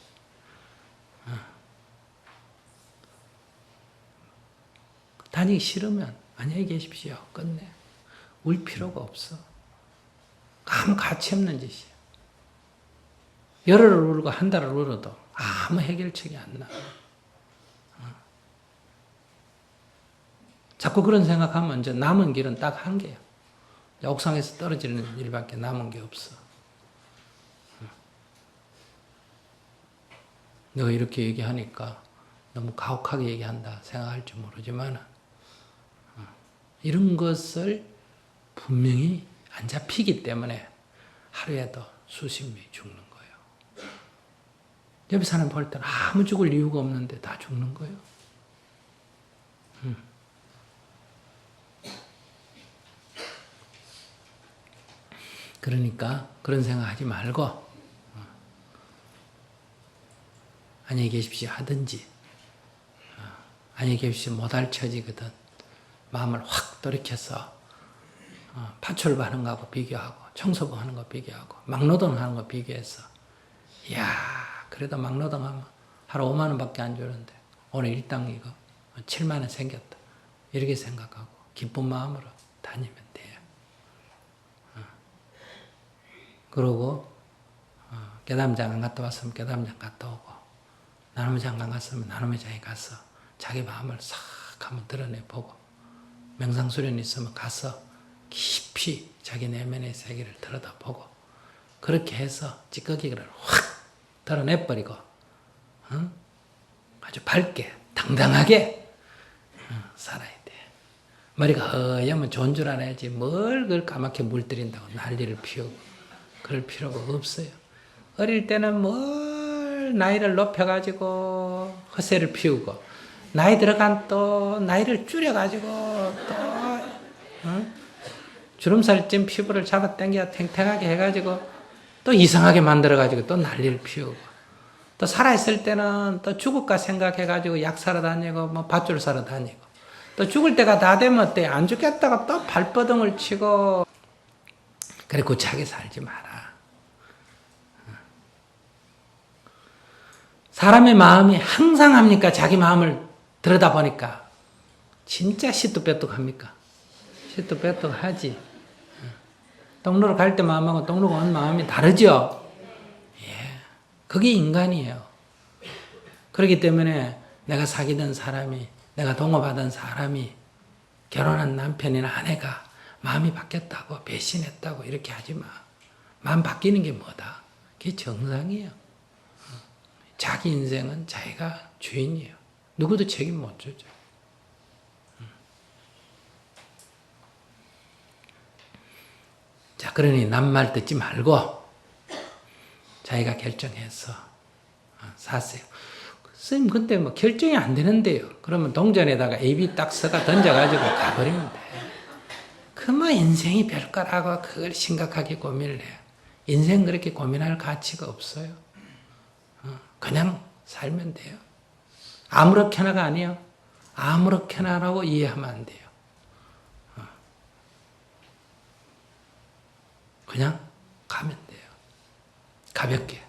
다니기 싫으면 안녕히 계십시오. 끝내. 울 필요가 없어. 아무 가치 없는 짓이야. 열흘을 울고 한 달을 울어도 아무 해결책이 안 나. 자꾸 그런 생각하면 이제 남은 길은 딱 한 개야. 옥상에서 떨어지는 일밖에 남은 게 없어. 내가 이렇게 얘기하니까 너무 가혹하게 얘기한다 생각할지 모르지만 이런 것을 분명히 안 잡히기 때문에 하루에도 수십 명이 죽는 거예요. 옆에 사람 볼 때는 아무 죽을 이유가 없는데 다 죽는 거예요. 그러니까 그런 생각하지 말고 안녕히 계십시오 하든지 안녕히 계십시오 못할 처지거든 마음을 확 돌이켜서 파출부하는 거하고 비교하고 청소부 하는 거 비교하고 막노동 하는 거 비교해서 이야 그래도 막노동하면 하루 5만 원밖에 안 주는데 오늘 일당 이거 7만 원 생겼다 이렇게 생각하고 기쁜 마음으로 다니면 돼요. 그러고 깨담장 안 갔다 왔으면 깨담장 갔다 오고 나눔장 안 갔으면 나눔장에 가서 자기 마음을 싹 한번 드러내보고 명상수련 있으면 가서 깊이 자기 내면의 세계를 들여다보고 그렇게 해서 찌꺼기를 확 드러내버리고 아주 밝게 당당하게 살아야 돼. 머리가 허여면 좋은 줄 알아야지 뭘 그걸 까맣게 물들인다고 난리를 피우고 그럴 필요가 없어요. 어릴 때는 뭘 나이를 높여가지고 허세를 피우고 나이 들어간 또 나이를 줄여가지고 또 주름살 찐 피부를 잡아당겨 탱탱하게 해가지고 또 이상하게 만들어가지고 또 난리를 피우고 또 살아있을 때는 또 죽을까 생각해가지고 약 사러 다니고 뭐 밧줄 사러 다니고 또 죽을 때가 다 되면 어때? 안 죽겠다가 또 발버둥을 치고 그래 구차하게 살지 마라. 사람의 마음이 항상 합니까? 자기 마음을 들여다보니까 진짜 시뚝빼뚝합니까? 시뚝빼뚝하지. 동로로 갈 때 마음하고 동로로 온 마음이 다르죠? 예, 그게 인간이에요. 그렇기 때문에 내가 사귀던 사람이 내가 동업하던 사람이 결혼한 남편이나 아내가 마음이 바뀌었다고 배신했다고 이렇게 하지 마. 마음 바뀌는 게 뭐다? 그게 정상이에요. 자기 인생은 자기가 주인이에요. 누구도 책임 못 지죠. 자, 그러니 남 말 듣지 말고 자기가 결정해서 사세요. 선생님, 근데 뭐 결정이 안 되는데요. 그러면 동전에다가 AB 딱 써가 던져가지고 가버리면 돼. 그 뭐 인생이 별거라고 그걸 심각하게 고민을 해요. 인생 그렇게 고민할 가치가 없어요. 그냥 살면 돼요. 아무렇게나가 아니에요. 아무렇게나라고 이해하면 안 돼요. 그냥 가면 돼요. 가볍게.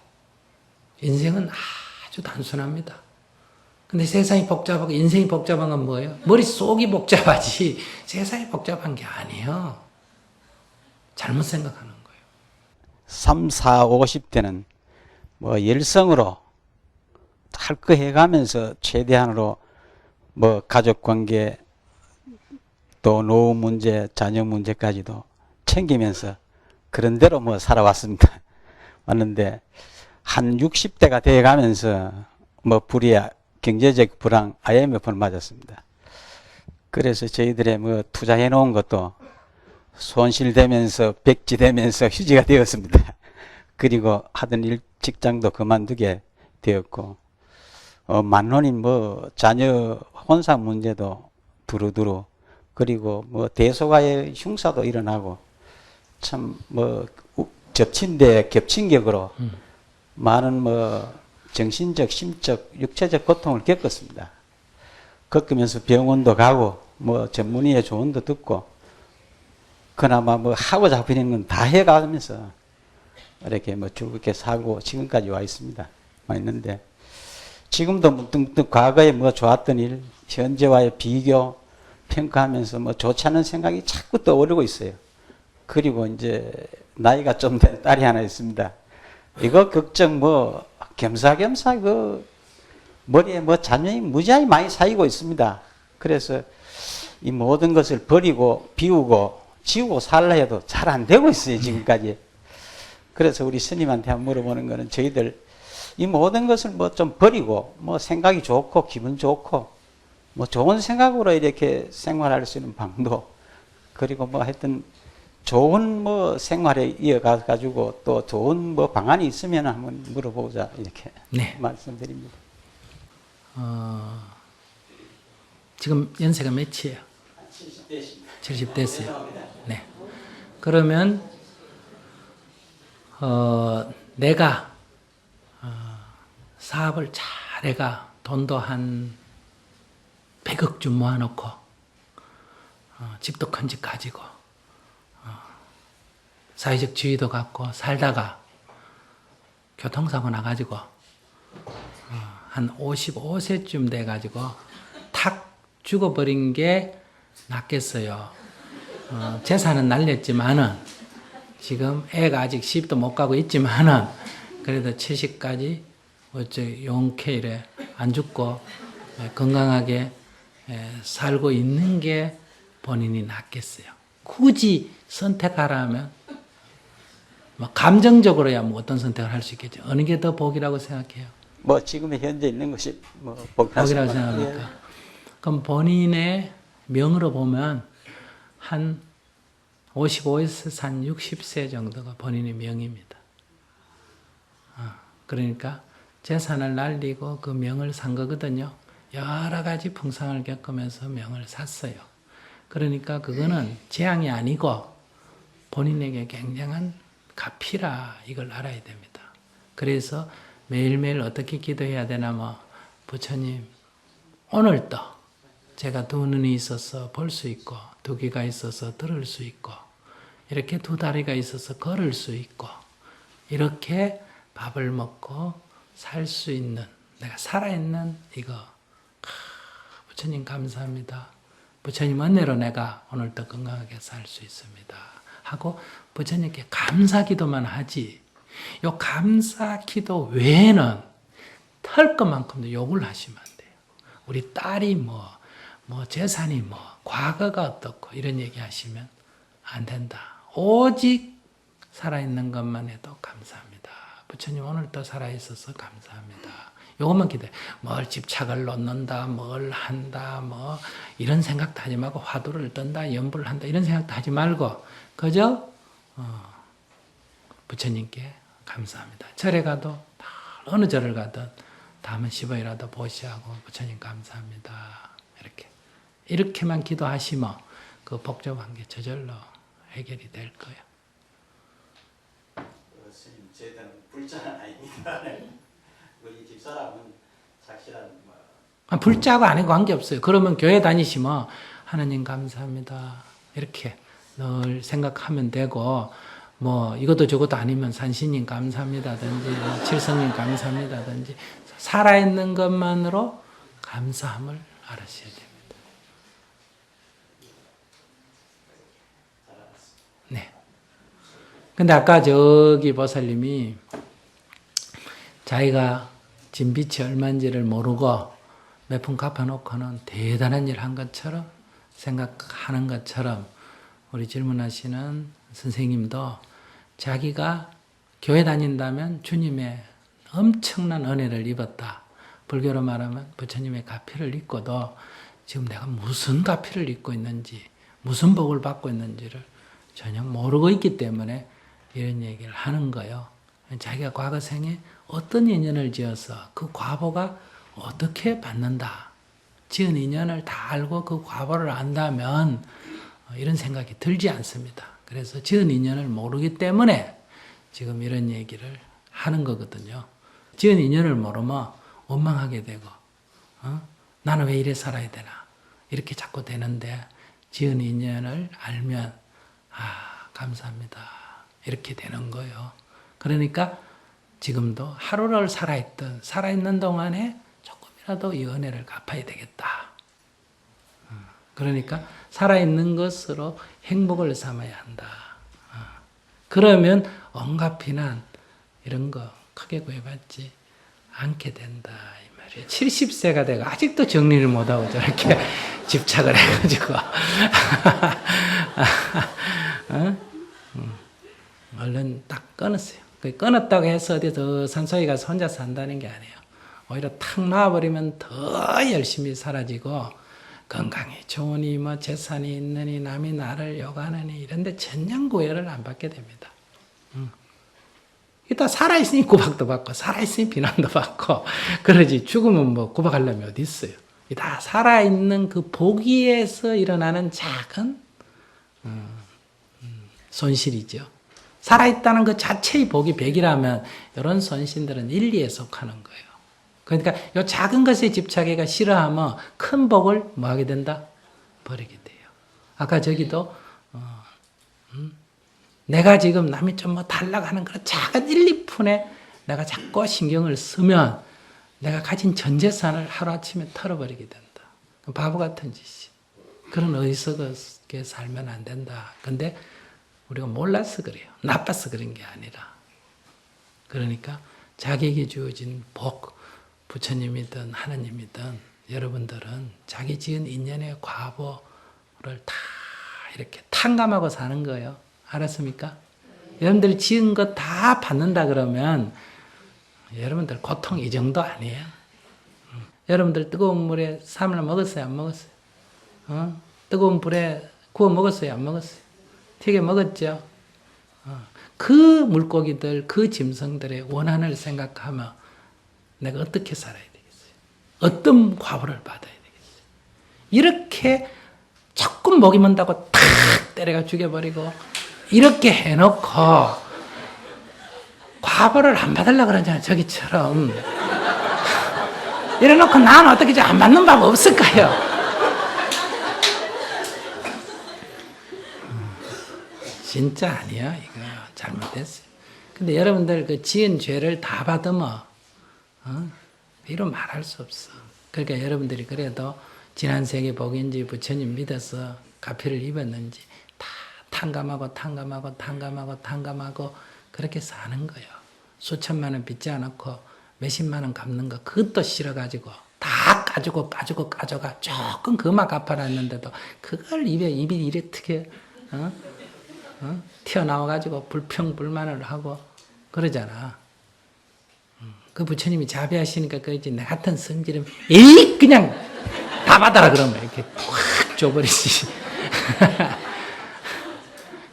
인생은 아주 단순합니다. 근데 세상이 복잡하고 인생이 복잡한 건 뭐예요? 머릿속이 복잡하지 세상이 복잡한 게 아니에요. 잘못 생각하는 거예요. 3, 4, 50대는 뭐 열성으로 할 거 해가면서 최대한으로 뭐 가족 관계 또 노후 문제, 자녀 문제까지도 챙기면서 그런 대로 뭐 살아왔습니다. 왔는데 한 60대가 돼 가면서 뭐 불이야 경제적 불황 IMF를 맞았습니다. 그래서 저희들의 뭐 투자해 놓은 것도 손실되면서 백지되면서 휴지가 되었습니다. 그리고 하던 일 직장도 그만두게 되었고 만론인 뭐 자녀 혼사 문제도 두루두루 그리고 뭐 대소가의 흉사도 일어나고 참 뭐 겹친 데 겹친 격으로 많은 뭐 정신적, 심적, 육체적 고통을 겪었습니다. 겪으면서 병원도 가고 뭐 전문의의 조언도 듣고 그나마 뭐 하고 잡히는 건 다 해가면서 이렇게 뭐 즐겁게 살고 지금까지 와 있습니다. 와 있는데 지금도 문득 과거에 뭐 좋았던 일, 현재와의 비교, 평가하면서 뭐 좋지 않은 생각이 자꾸 떠오르고 있어요. 그리고 이제 나이가 좀 된 딸이 하나 있습니다. 이거 걱정 뭐 겸사겸사 그 머리에 뭐 잡념이 무지하게 많이 쌓이고 있습니다. 그래서 이 모든 것을 버리고 비우고 지우고 살라 해도 잘 안 되고 있어요, 지금까지. 그래서 우리 스님한테 한번 물어보는 거는 저희들 이 모든 것을 뭐 좀 버리고 뭐 생각이 좋고 기분 좋고 뭐 좋은 생각으로 이렇게 생활할 수 있는 방법 그리고 뭐 하여튼 좋은 뭐 생활에 이어가 가지고 또 좋은 뭐 방안이 있으면 한번 물어보자 이렇게 네. 말씀드립니다. 지금 연세가 몇이에요? 70대십니다. 70대세요. 네. 그러면 내가 사업을 잘해가 돈도 한 100억쯤 모아놓고 집도 큰 집 가지고 사회적 지위도 갖고 살다가 교통사고 나가지고 한 55세쯤 돼가지고 탁 죽어버린 게 낫겠어요. 재산은 날렸지만은 지금 애가 아직 시집도 못 가고 있지만은 그래도 70까지 어째 용케 이래 안 죽고 건강하게 살고 있는 게 본인이 낫겠어요. 굳이 선택하라면 뭐 감정적으로야 뭐 어떤 선택을 할 수 있겠죠. 어느 게 더 복이라고 생각해요? 뭐 지금의 현재 있는 것이 뭐 복이라고 복이라고 생각합니까? 그럼 본인의 명으로 보면 한 55에서 한 60세 정도가 본인의 명입니다. 그러니까 재산을 날리고 그 명을 산 거거든요. 여러 가지 풍상을 겪으면서 명을 샀어요. 그러니까 그거는 재앙이 아니고 본인에게 굉장한 가피라 이걸 알아야 됩니다. 그래서 매일매일 어떻게 기도해야 되나 뭐 부처님 오늘도 제가 두 눈이 있어서 볼 수 있고 두 귀가 있어서 들을 수 있고 이렇게 두 다리가 있어서 걸을 수 있고 이렇게 밥을 먹고 살 수 있는 내가 살아있는 이거 부처님 감사합니다. 부처님 은혜로 내가 오늘도 건강하게 살 수 있습니다. 하고 부처님께 감사기도만 하지 요 감사기도 외에는 털 것만큼도 욕을 하시면 안 돼요. 우리 딸이 뭐 재산이 뭐 과거가 어떻고 이런 얘기 하시면 안 된다. 오직 살아있는 것만 해도 감사합니다. 부처님 오늘도 살아있어서 감사합니다. 요것만 기도해. 뭘 집착을 놓는다, 뭘 한다, 뭐 이런 생각도 하지 말고 화두를 뜬다, 연불을 한다 이런 생각도 하지 말고 그저 부처님께 감사합니다. 절에 가도 어느 절을 가든 다 한번 씹어이라도 보시하고 부처님 감사합니다. 이렇게만 기도하시면 그 복잡한 게 저절로 해결이 될 거예요. 스님, 저희들은 불자는 아닙니다. 우리 집사람은 착실한 뭐. 불자고 아니고 관계없어요. 그러면 교회 다니시면 하나님 감사합니다. 이렇게 늘 생각하면 되고 뭐 이것도 저것도 아니면 산신님 감사합니다든지 칠성님 감사합니다든지 살아있는 것만으로 감사함을 알으셔야 됩니다. 네. 근데 아까 저기 보살님이 자기가 진 빚이 얼마인지를 모르고 몇 푼 갚아놓고는 대단한 일 한 것처럼 생각하는 것처럼 우리 질문하시는 선생님도 자기가 교회 다닌다면 주님의 엄청난 은혜를 입었다. 불교로 말하면 부처님의 가피를 입고도 지금 내가 무슨 가피를 입고 있는지 무슨 복을 받고 있는지를 전혀 모르고 있기 때문에 이런 얘기를 하는 거예요. 자기가 과거 생에 어떤 인연을 지어서 그 과보가 어떻게 받는다. 지은 인연을 다 알고 그 과보를 안다면 이런 생각이 들지 않습니다. 그래서 지은 인연을 모르기 때문에 지금 이런 얘기를 하는 거거든요. 지은 인연을 모르면 원망하게 되고 나는 왜 이래 살아야 되나 이렇게 자꾸 되는데 지은 인연을 알면 감사합니다 이렇게 되는 거예요. 그러니까 지금도 하루를 살아있는 동안에 조금이라도 이 은혜를 갚아야 되겠다. 그러니까 살아있는 것으로 행복을 삼아야 한다. 그러면 온갖 비난 이런 거 크게 구애받지 않게 된다 이 말이에요. 70세가 되고 아직도 정리를 못하고 저렇게 집착을 해가지고 얼른 딱 끊었어요. 끊었다고 해서 어디 더 산속에 가서 혼자 산다는 게 아니에요. 오히려 탁 놔버리면 더 열심히 사라지고 건강이 좋으니 뭐 재산이 있느니 남이 나를 욕하느니 이런데 전혀 구애를 안 받게 됩니다. 이따 살아있으니 구박도 받고 살아있으니 비난도 받고 그러지 죽으면 뭐 구박하려면 어디 있어요. 다 살아있는 그 보기에서 일어나는 작은 손실이죠. 살아있다는 그 자체의 복이 100이라면 이런 손실들은 1, 2에 속하는 거예요. 그러니까 이 작은 것에 집착해가 싫어하면 큰 복을 뭐 하게 된다? 버리게 돼요. 아까 저기도 내가 지금 남이 좀 뭐 달라고 하는 그런 작은 1, 2푼에 내가 자꾸 신경을 쓰면 내가 가진 전 재산을 하루아침에 털어버리게 된다. 바보 같은 짓이. 그런 어리석게 살면 안 된다. 근데 우리가 몰라서 그래요. 나빠서 그런 게 아니라. 그러니까 자기에게 주어진 복, 부처님이든 하느님이든 여러분들은 자기 지은 인연의 과보를 다 이렇게 탕감하고 사는 거예요. 알았습니까? 여러분들이 지은 거 다 받는다 그러면 여러분들 고통 이 정도 아니에요. 여러분들 뜨거운 물에 쌈을 먹었어요? 안 먹었어요? 뜨거운 불에 구워 먹었어요? 안 먹었어요? 튀겨 먹었죠? 그 물고기들, 그 짐승들의 원한을 생각하면 내가 어떻게 살아야 되겠어요? 어떤 과보를 받아야 되겠어요? 이렇게 조금 목이 먼다고 탁 때려가 죽여버리고 이렇게 해놓고 과보를 안 받으려고 그러잖아요. 저기처럼. 이래놓고 나는 어떻게 안 받는 법 없을까요? 진짜 아니야. 이거 잘못됐어요. 근데 여러분들 그 지은 죄를 다 받으면 이런 말할 수 없어. 그러니까 여러분들이 그래도 지난 세계 복인지 부처님 믿어서 가피를 입었는지 다 탕감하고 그렇게 사는 거예요. 수천만 원 빚지 않고 몇십만 원 갚는 거 그것도 싫어가지고 다 가져가 조금 그만 갚아놨는데도 그걸 입이 이래 튀게 튀어나와가지고 불평불만을 하고 그러잖아. 그 부처님이 자비하시니까 그러지. 내 같은 성질은 그냥 다 받아라 그러면 이렇게 확 줘버리지.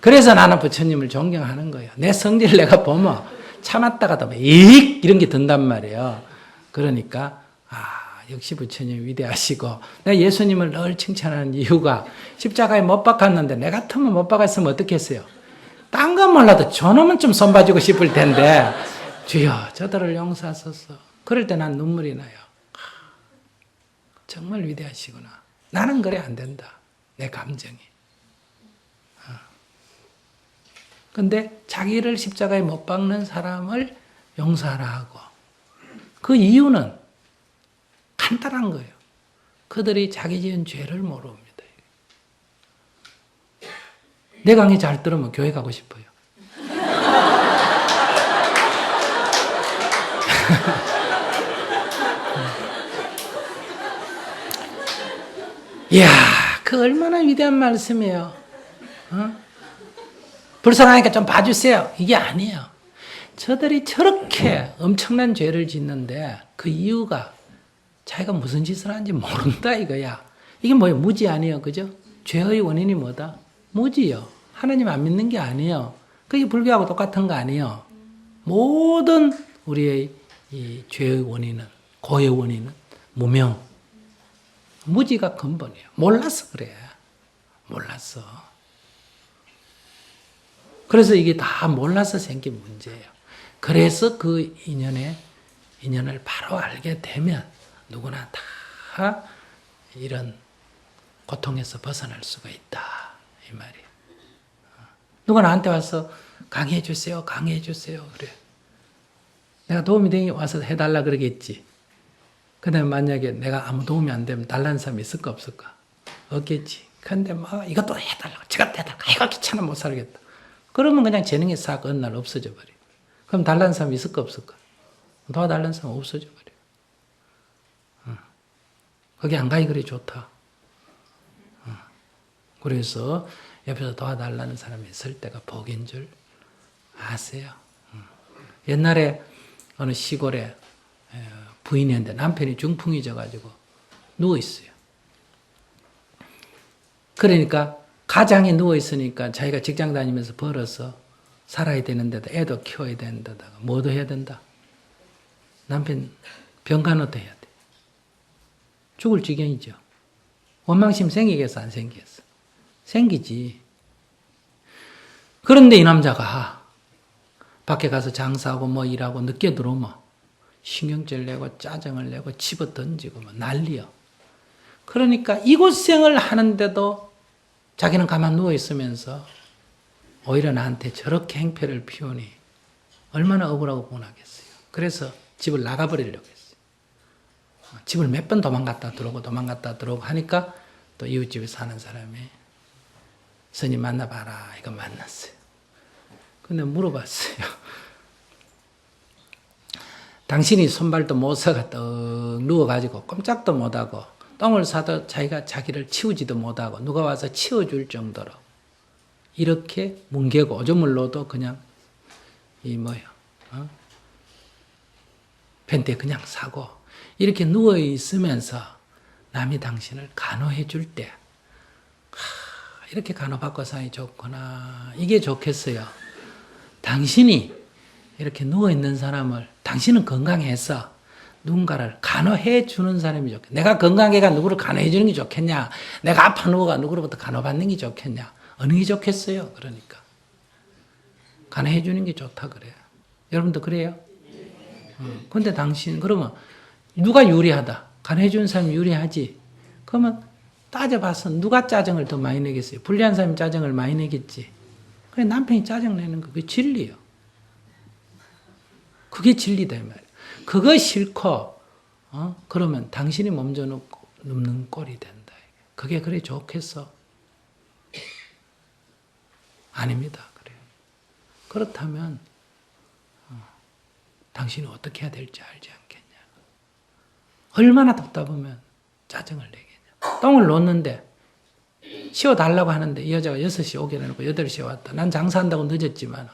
그래서 나는 부처님을 존경하는 거예요. 내 성질을 내가 보면 참았다가도 이런 게 든단 말이에요. 그러니까 역시 부처님 위대하시고 내가 예수님을 늘 칭찬하는 이유가 십자가에 못 박았는데 내 같으면 못 박았으면 어떻게 했어요? 딴 건 몰라도 저놈은 좀 손봐주고 싶을 텐데 주여 저들을 용서하소서. 그럴 때 난 눈물이 나요. 정말 위대하시구나. 나는 그래 안 된다. 내 감정이. 근데 자기를 십자가에 못 박는 사람을 용서하라 하고 그 이유는 간단한 거예요. 그들이 자기 지은 죄를 모릅니다. 내 강의 잘 들으면 교회 가고 싶어요. 이야, 그 얼마나 위대한 말씀이에요. 어? 불쌍하니까 좀 봐주세요. 이게 아니에요. 저들이 저렇게 엄청난 죄를 짓는데 그 이유가 자기가 무슨 짓을 하는지 모른다 이거야. 이게 뭐예요? 무지 아니에요. 그죠? 죄의 원인이 뭐다? 무지요. 하나님 안 믿는 게 아니에요. 그게 불교하고 똑같은 거 아니에요. 모든 우리의 이 죄의 원인은, 고의 원인은 무명, 무지가 근본이에요. 몰라서 그래. 몰랐어. 그래서 이게 다 몰라서 생긴 문제예요. 그래서 그 인연을 바로 알게 되면 누구나 다 이런 고통에서 벗어날 수가 있다. 이 말이에요. 누가 나한테 와서 강의해 주세요. 강의해 주세요. 그래. 내가 도움이 되니 와서 해달라 그러겠지. 그 다음에 만약에 내가 아무 도움이 안 되면 달라는 사람이 있을까 없을까? 없겠지. 근데 막 이것도 해달라고 저것도 해달라고 이거 귀찮아 못 살겠다. 그러면 그냥 재능이 싹 어느 날 없어져 버려. 그럼 달라는 사람이 있을까 없을까? 도와달라는 사람 없어져 버려. 거기 안 가기 그래 좋다. 그래서 옆에서 도와달라는 사람이 있을 때가 복인 줄 아세요. 옛날에 어느 시골에 부인이었는데 남편이 중풍이 져가지고 누워있어요. 그러니까 가장이 누워있으니까 자기가 직장 다니면서 벌어서 살아야 되는데도 애도 키워야 되는데다가 뭐도 해야 된다. 남편 병간호도 해야 돼. 죽을 지경이죠. 원망심 생기겠어 안 생기겠어? 생기지. 그런데 이 남자가 밖에 가서 장사하고 뭐 일하고 늦게 들어오면 신경질 내고 짜증을 내고 집어 던지고 뭐 난리요. 그러니까 이곳생을 하는데도 자기는 가만 누워있으면서 오히려 나한테 저렇게 행패를 피우니 얼마나 억울하고 분하겠어요. 그래서 집을 나가버리려고 했어요. 집을 몇 번 도망갔다 들어오고 하니까 또 이웃집에 사는 사람이 스님 만나봐라 이거 만났어요. 근데 물어봤어요. 당신이 손발도 못 서가 떡 누워가지고 꼼짝도 못하고 똥을 싸도 자기가 자기를 치우지도 못하고 누가 와서 치워줄 정도로 이렇게 뭉개고 오줌을 넣어도 그냥 벤트에 그냥 사고 이렇게 누워 있으면서 남이 당신을 간호해 줄 때 이렇게 간호받고 사니 좋구나. 이게 좋겠어요. 당신이 이렇게 누워 있는 사람을 당신은 건강해서 누군가를 간호해 주는 사람이 좋겠냐. 내가 건강해가 누구를 간호해 주는 게 좋겠냐. 내가 아파 누워가 누구로부터 간호받는 게 좋겠냐. 어느 게 좋겠어요. 그러니까 간호해 주는 게 좋다 그래요. 여러분도 그래요? 근데 당신 그러면 누가 유리하다. 간호해 주는 사람이 유리하지. 그러면 따져봐서 누가 짜증을 더 많이 내겠어요. 불리한 사람이 짜증을 많이 내겠지. 그래 남편이 짜증 내는 거 그게 진리예요. 그게 진리다 이 말이에요. 그거 싫고 그러면 당신이 몸져 눕는 꼴이 된다. 그게 그래 좋겠어? 아닙니다. 그래요. 그렇다면 당신이 어떻게 해야 될지 알지 않겠냐. 얼마나 답답하면 짜증을 내겠냐. 똥을 놓는데 치워달라고 하는데 이 여자가 6시에 오기로 해놓고 8시에 왔다. 난 장사한다고 늦었지만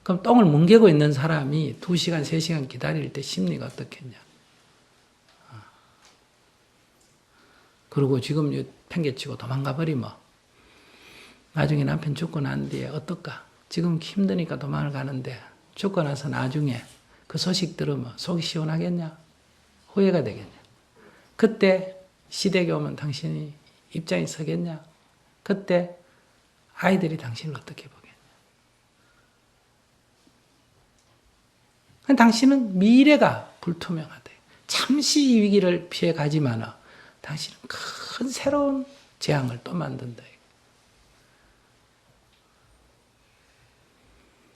그럼 똥을 뭉개고 있는 사람이 2시간, 3시간 기다릴 때 심리가 어떻겠냐. 그리고 지금 팽개치고 도망가 버리면 나중에 남편 죽고 난 뒤에 어떨까? 지금 힘드니까 도망을 가는데 죽고 나서 나중에 그 소식 들으면 속이 시원하겠냐? 후회가 되겠냐? 그때 시댁에 오면 당신이 입장이 서겠냐? 그때 아이들이 당신을 어떻게 보겠냐? 당신은 미래가 불투명하다. 잠시 이 위기를 피해 가지만 당신은 큰 새로운 재앙을 또 만든다.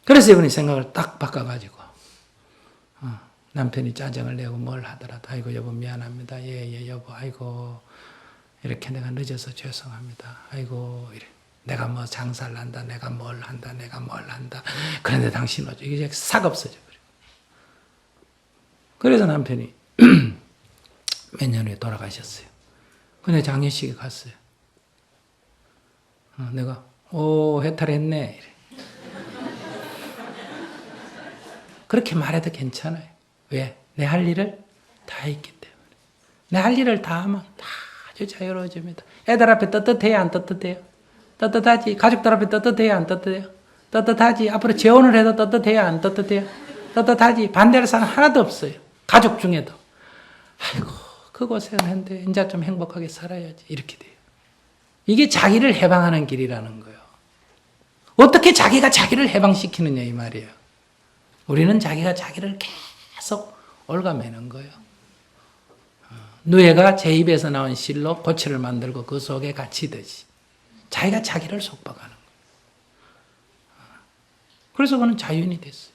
그래서 이번에 생각을 딱 바꿔가지고 남편이 짜증을 내고 뭘 하더라도 아이고 여보 미안합니다. 예 여보 아이고 이렇게 내가 늦어서 죄송합니다. 아이고 이래. 내가 뭐 장사를 한다. 내가 뭘 한다. 그런데 당신은 어쩌 이게 싹 없어져 버려. 그래서 남편이 몇 년 후에 돌아가셨어요. 근데 장례식에 갔어요. 내가 오 해탈했네 이래. 그렇게 말해도 괜찮아요. 왜? 내 할 일을 다 했기 때문에. 내 할 일을 다 하면 다 아주 자유로워집니다. 애들 앞에 떳떳해야 안 떳떳해요? 떳떳하지. 가족들 앞에 떳떳해야 안 떳떳해요? 떳떳하지. 앞으로 재혼을 해도 떳떳해야 안 떳떳해요? 떳떳하지. 반대할 사람 하나도 없어요. 가족 중에도. 아이고 그 고생을 했는데 이제 좀 행복하게 살아야지. 이렇게 돼요. 이게 자기를 해방하는 길이라는 거예요. 어떻게 자기가 자기를 해방시키느냐 이 말이에요. 우리는 자기가 자기를 계속 올가매는 거예요. 누에가 제 입에서 나온 실로 고치를 만들고 그 속에 갇히듯이 자기가 자기를 속박하는 거예요. 그래서 그는 자유인이 됐어요.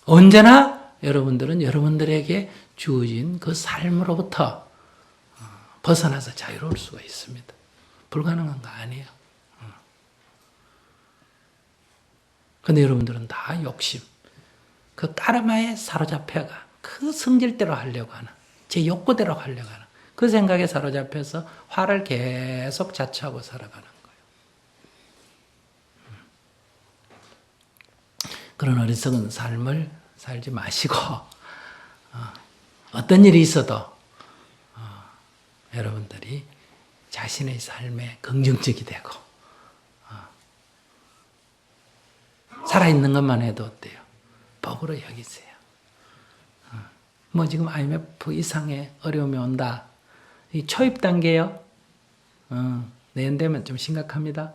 언제나 여러분들은 여러분들에게 주어진 그 삶으로부터 벗어나서 자유로울 수가 있습니다. 불가능한 거 아니에요. 근데 여러분들은 다 욕심, 그 까르마에 사로잡혀가 그 성질대로 하려고 하는, 제 욕구대로 하려고 하는 그 생각에 사로잡혀서 화를 계속 자초하고 살아가는 거예요. 그런 어리석은 삶을 살지 마시고 어떤 일이 있어도 여러분들이 자신의 삶에 긍정적이 되고 살아있는 것만 해도 어때요? 복으로 여기세요. 뭐 지금 IMF 이상의 어려움이 온다. 이 초입 단계요. 내년 되면 좀 심각합니다.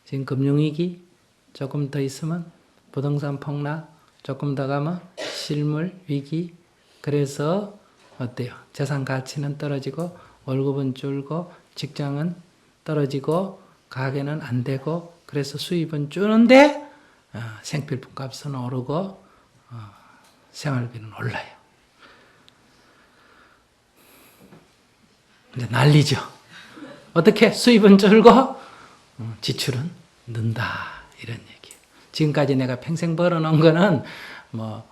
지금 금융위기 조금 더 있으면 부동산 폭락, 조금 더 가면 실물 위기. 그래서 어때요? 재산 가치는 떨어지고 월급은 줄고 직장은 떨어지고 가게는 안 되고 그래서 수입은 주는데 생필품 값은 오르고 생활비는 올라요. 근데 난리죠. 어떻게? 수입은 줄고 지출은 는다. 이런 얘기예요. 지금까지 내가 평생 벌어놓은 거는 뭐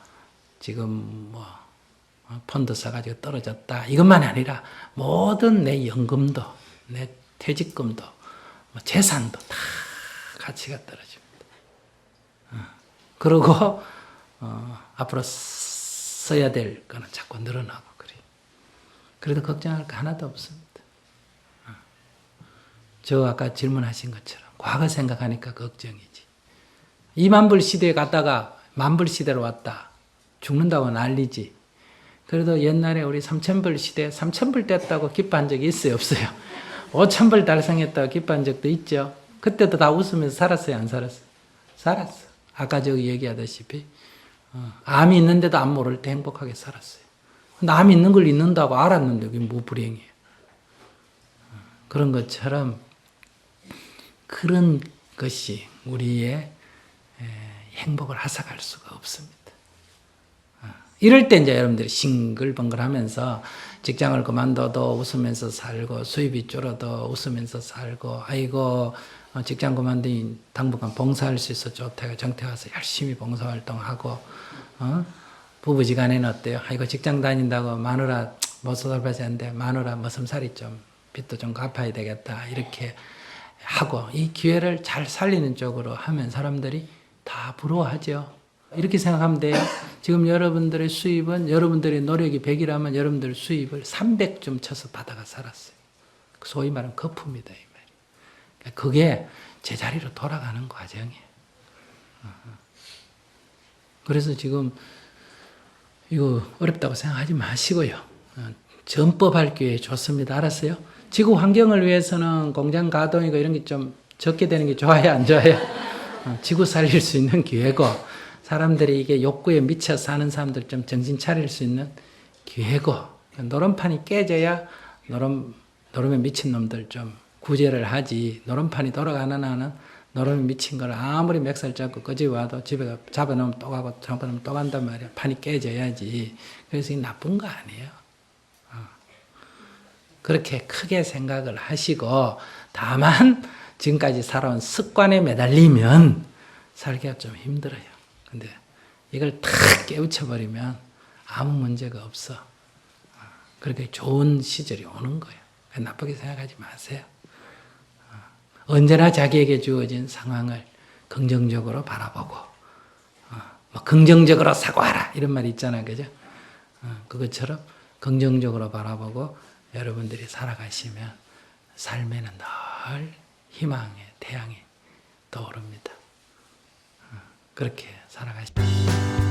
지금 뭐 펀드 써가지고 떨어졌다. 이것만이 아니라 모든 내 연금도 내 퇴직금도 뭐 재산도 다 가치가 떨어집니다. 그리고 앞으로 써야 될 거는 자꾸 늘어나고 그래요. 그래도 걱정할 거 하나도 없습니다. 저 아까 질문하신 것처럼 과거 생각하니까 걱정이지. 2만불 시대에 갔다가 만불 시대로 왔다. 죽는다고 난리지. 그래도 옛날에 우리 3,000불 시대 3,000불 뗐다고 기뻐한 적이 있어요? 없어요? 5,000불 달성했다고 기뻐한 적도 있죠. 그때도 다 웃으면서 살았어요? 안 살았어요? 살았어. 아까 저기 얘기하다시피 암이 있는데도 암 모를 때 행복하게 살았어요. 근데 암이 있는 걸 잊는다고 알았는데 그게 뭐 불행이에요. 그런 것처럼 그런 것이 우리의 행복을 앗아갈 수가 없습니다. 이럴 때 이제 여러분들이 싱글벙글하면서 직장을 그만둬도 웃으면서 살고 수입이 줄어도 웃으면서 살고 아이고 직장 그만두니 당분간 봉사할 수 있어 좋다가 정태 와서 열심히 봉사활동하고 부부지간에는 어때요? 아이고 직장 다닌다고 마누라 못 살펴주는데 마누라 머슴살이 좀 빚도 좀 갚아야 되겠다 이렇게 하고 이 기회를 잘 살리는 쪽으로 하면 사람들이 다 부러워하죠. 이렇게 생각하면 돼요. 지금 여러분들의 수입은 여러분들의 노력이 100이라면 여러분들 수입을 300좀 쳐서 받아가 살았어요. 소위 말하는 거품이다. 그게 제자리로 돌아가는 과정이에요. 그래서 지금 이거 어렵다고 생각하지 마시고요. 전법할 기회 좋습니다. 알았어요? 지구 환경을 위해서는 공장 가동이고 이런 게 좀 적게 되는 게 좋아요? 안 좋아요? 지구 살릴 수 있는 기회고 사람들이 이게 욕구에 미쳐 사는 사람들 좀 정신 차릴 수 있는 기회고 노름판이 깨져야 노름에 미친 놈들 좀 구제를 하지 노름판이 돌아가는 한은 노름에 미친 걸 아무리 멱살 잡고 끄집어와도 집에 잡아놓으면 또 가고 잡아놓으면 또 간단 말이야. 판이 깨져야지. 그래서 이게 나쁜 거 아니에요. 그렇게 크게 생각을 하시고 다만 지금까지 살아온 습관에 매달리면 살기가 좀 힘들어요. 근데 이걸 탁 깨우쳐버리면 아무 문제가 없어. 그렇게 좋은 시절이 오는 거예요. 나쁘게 생각하지 마세요. 언제나 자기에게 주어진 상황을 긍정적으로 바라보고, 뭐 긍정적으로 사고하라 이런 말이 있잖아요, 그죠? 그것처럼 긍정적으로 바라보고 여러분들이 살아가시면 삶에는 늘 희망의 태양이 떠오릅니다. 그렇게 살아가십시오.